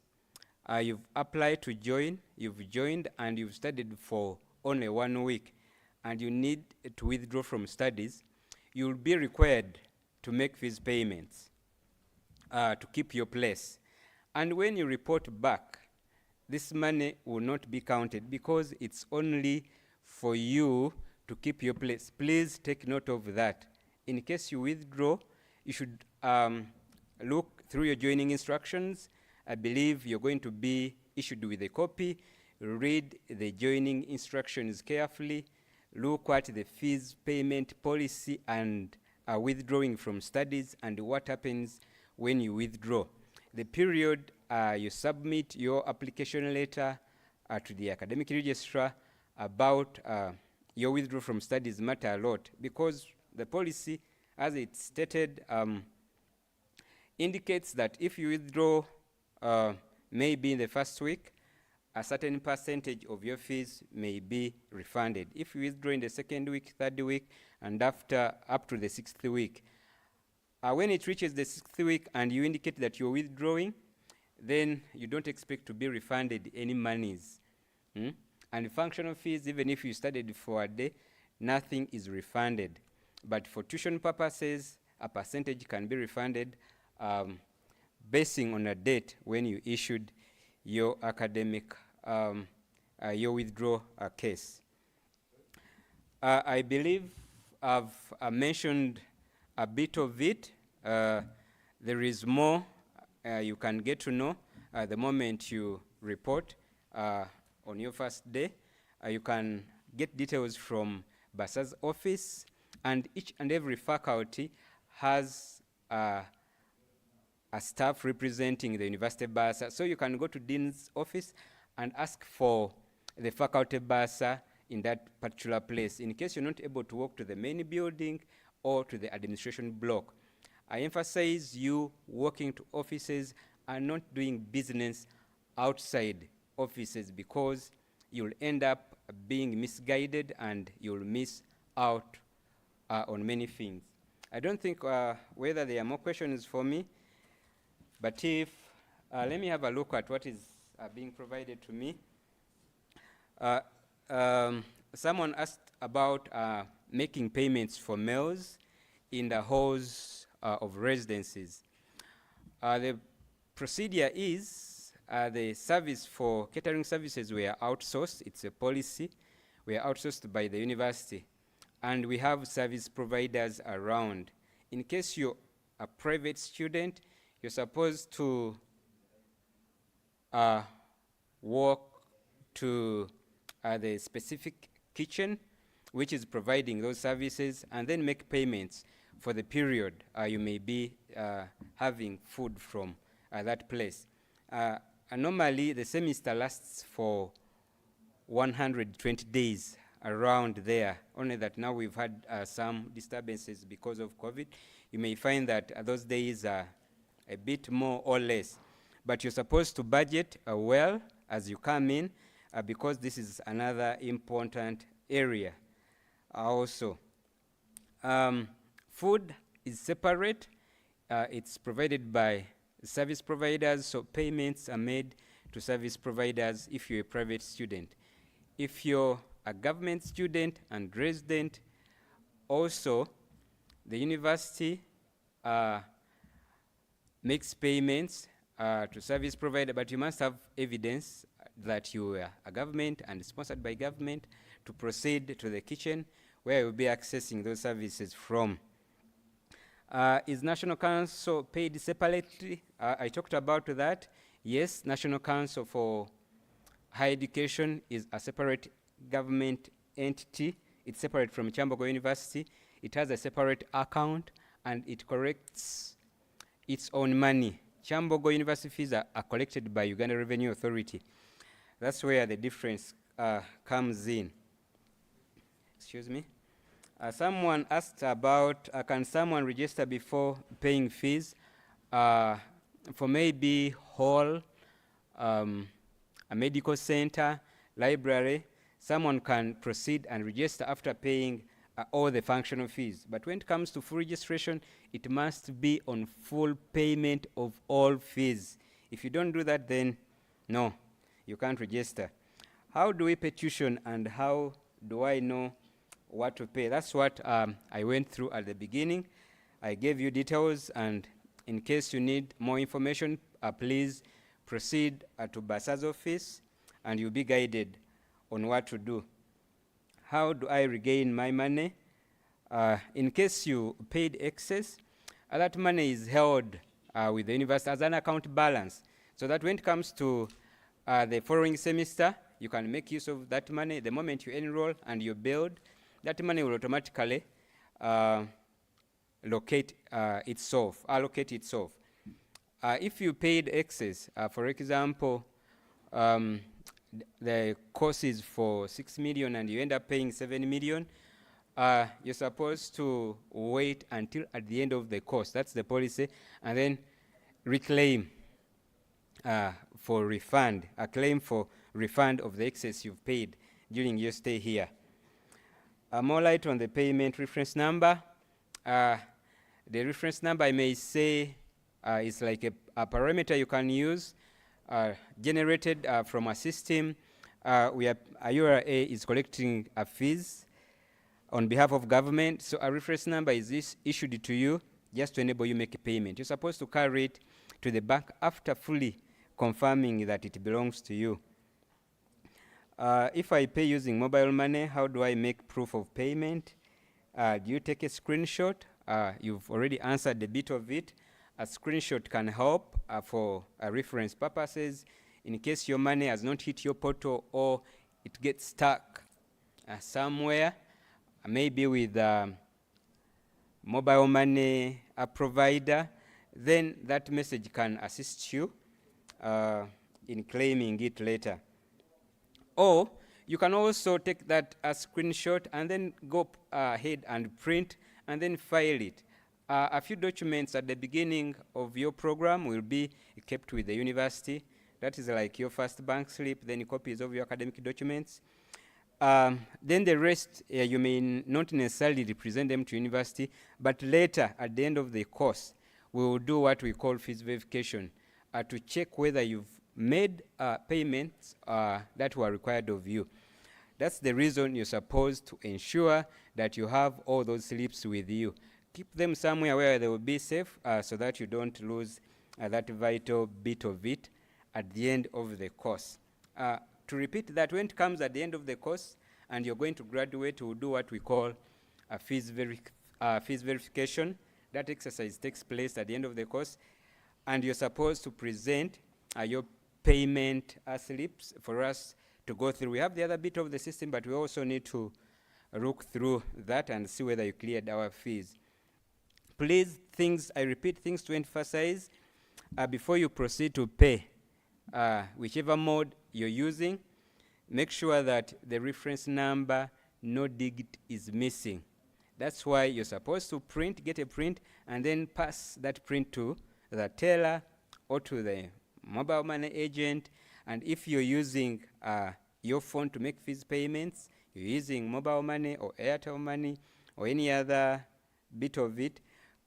you've applied to join, you've joined, and you've studied for only 1 week, and you need to withdraw from studies, you'll be required to make fees payments to keep your place. And when you report back, this money will not be counted, because it's only for you to keep your place. Please take note of that. In case you withdraw, you should look through your joining instructions. I believe you're going to be issued with a copy. Read the joining instructions carefully. Look at the fees payment policy and withdrawing from studies and what happens when you withdraw. The period you submit your application letter to the academic registrar about your withdrawal from studies matter a lot, because the policy, as it's stated, indicates that if you withdraw maybe in the first week, a certain percentage of your fees may be refunded. If you withdraw in the second week, third week, and after up to the sixth week, when it reaches the sixth week and you indicate that you're withdrawing, then you don't expect to be refunded any monies. And functional fees, even if you studied for a day, nothing is refunded. But for tuition purposes, a percentage can be refunded basing on a date when you issued your academic, your withdrawal case. I believe I've mentioned a bit of it. There is more you can get to know the moment you report on your first day. You can get details from BASA's office, and each and every faculty has a staff representing the University BASA. So you can go to Dean's office and ask for the faculty BASA in that particular place, in case you're not able to walk to the main building or to the administration block. I emphasize you walking to offices and not doing business outside offices, because you'll end up being misguided and you'll miss out on many things. I don't think whether there are more questions for me, but if, let me have a look at what is being provided to me. Someone asked about making payments for meals in the halls of residences. The procedure is the service for catering services were outsourced. It's a policy. We are outsourced by the university, and we have service providers around. In case you're a private student, you're supposed to walk to the specific kitchen which is providing those services, and then make payments for the period you may be having food from that place. Normally, the semester lasts for 120 days around there, only that now we've had some disturbances because of COVID. You may find that those days are a bit more or less, but you're supposed to budget well as you come in, because this is another important area also. Food is separate. It's provided by service providers, so payments are made to service providers if you're a private student. If you're a government student and resident, also the university makes payments to service provider, but you must have evidence that you are a government and sponsored by government to proceed to the kitchen where you'll be accessing those services from. Is National Council paid separately? I talked about that. Yes, National Council for Higher Education is a separate government entity. It's separate from Kyambogo University. It has a separate account and it collects its own money. Kyambogo University fees are collected by Uganda Revenue Authority. That's where the difference comes in. Excuse me. Someone asked about, can someone register before paying fees for maybe hall, a medical center, library? Someone can proceed and register after paying all the functional fees. But when it comes to full registration, it must be on full payment of all fees. If you don't do that, then no, you can't register. How do we pay tuition, and how do I know what to pay? That's what I went through at the beginning. I gave you details, and in case you need more information, please proceed to BASA's office and you'll be guided on what to do. how do I regain my money? In case you paid excess, that money is held with the university as an account balance, so that when it comes to the following semester, you can make use of that money. The moment you enroll and you build, that money will automatically allocate itself. If you paid excess, for example, the course is for 6 million and you end up paying 7 million, you're supposed to wait until at the end of the course, that's the policy, and then reclaim for refund, a claim for refund of the excess you've paid during your stay here. More light on the payment reference number. The reference number, I may say, is like a parameter you can use, generated from a system where a URA is collecting fees on behalf of government. So a reference number is issued to you just to enable you make a payment. You're supposed to carry it to the bank after fully confirming that it belongs to you. If I pay using mobile money, how do I make proof of payment? Do you take a screenshot? You've already answered a bit of it. A screenshot can help for reference purposes in case your money has not hit your portal or it gets stuck somewhere, maybe with mobile money provider, then that message can assist you in claiming it later. Or you can also take that screenshot and then go ahead and print and then file it. A few documents at the beginning of your program will be kept with the university. That is like your first bank slip, then copies of your academic documents. Then the rest, you may not necessarily represent them to university, but later at the end of the course, we will do what we call fees verification to check whether you've made payments that were required of you. That's the reason you're supposed to ensure that you have all those slips with you. Keep them somewhere where they will be safe so that you don't lose that vital bit of it at the end of the course. To repeat that, when it comes at the end of the course and you're going to graduate, we'll do what we call a fees verification. That exercise takes place at the end of the course, and you're supposed to present your payment slips for us to go through. We have the other bit of the system, but we also need to look through that and see whether you cleared our fees. Please, I repeat, things to emphasize before you proceed to pay, whichever mode you're using, make sure that the reference number, no digit is missing. That's why you're supposed to get a print, and then pass that print to the teller or to the mobile money agent. And if you're using your phone to make fees payments, you're using mobile money or Airtel money or any other bit of it,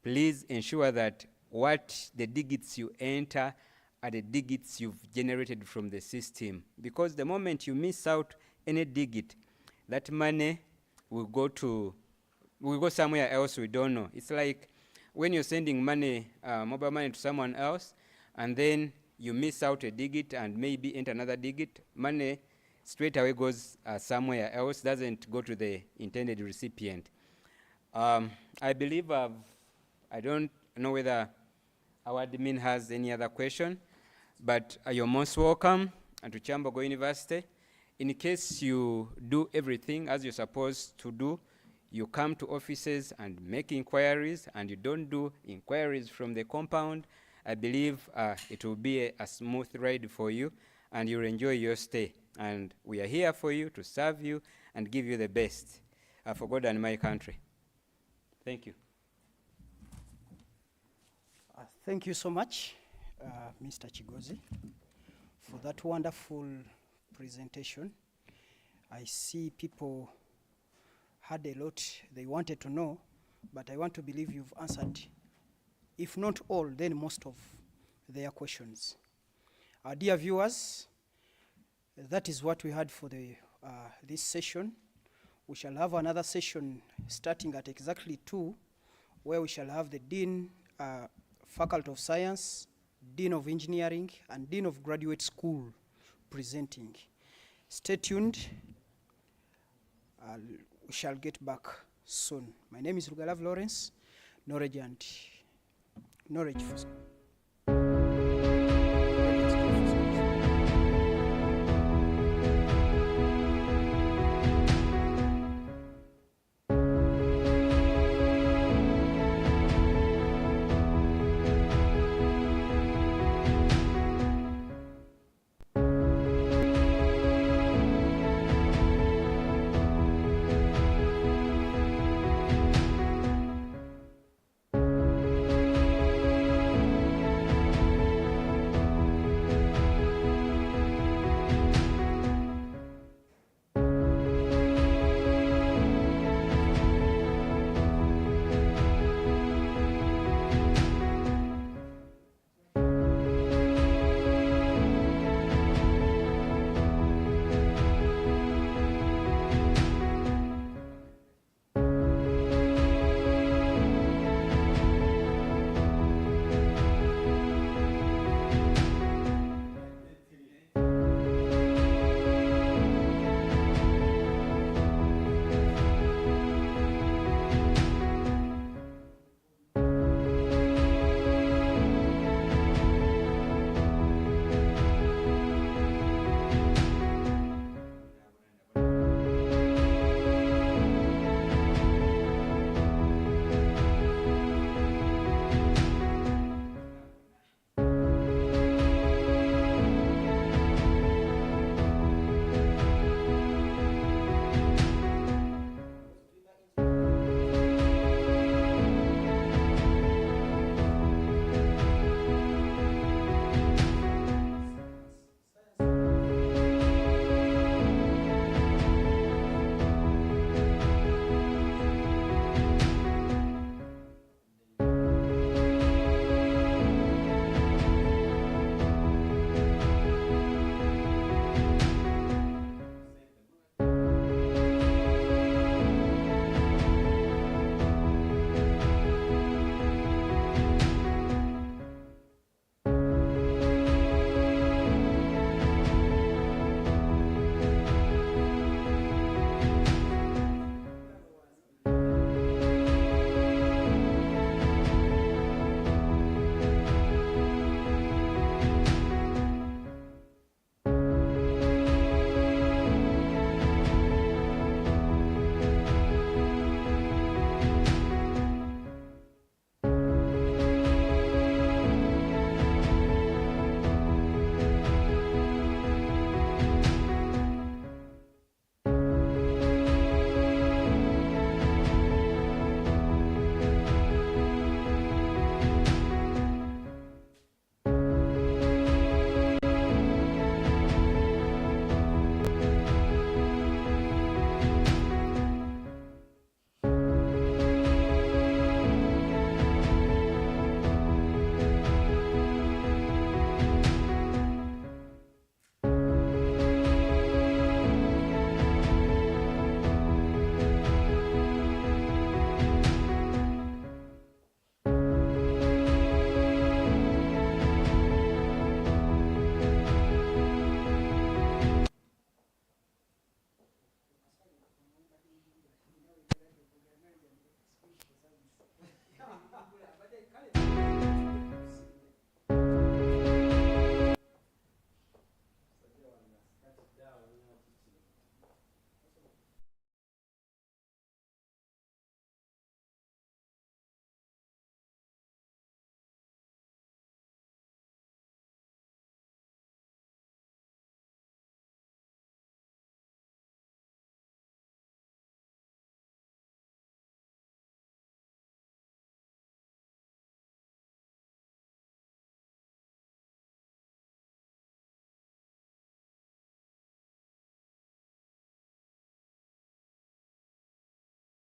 please ensure that what the digits you enter are the digits you've generated from the system. Because the moment you miss out any digit, that money will go somewhere else we don't know. It's like when you're sending money, mobile money to someone else, and then you miss out a digit and maybe enter another digit, money straight away goes somewhere else, doesn't go to the intended recipient. I believe I don't know whether our admin has any other question, but you're most welcome to Kyambogo University. In case you do everything as you're supposed to do, you come to offices and make inquiries, and you don't do inquiries from the compound, I believe it will be a smooth ride for you, and you'll enjoy your stay. And we are here for you, to serve you, and give you the best for God and my country. Thank you. Thank you so much, Mr. Chigozi, for that wonderful presentation. I see people had a lot they wanted to know, but I want to believe you've answered, if not all, then most of their questions. Our dear viewers, that is what we had for this session. We shall have another session starting at exactly 2, where we shall have the Dean, Faculty of Science, Dean of Engineering, and Dean of Graduate School presenting. Stay tuned. we shall get back soon. My name is Rugalav Lawrence, Knowledge and Knowledge for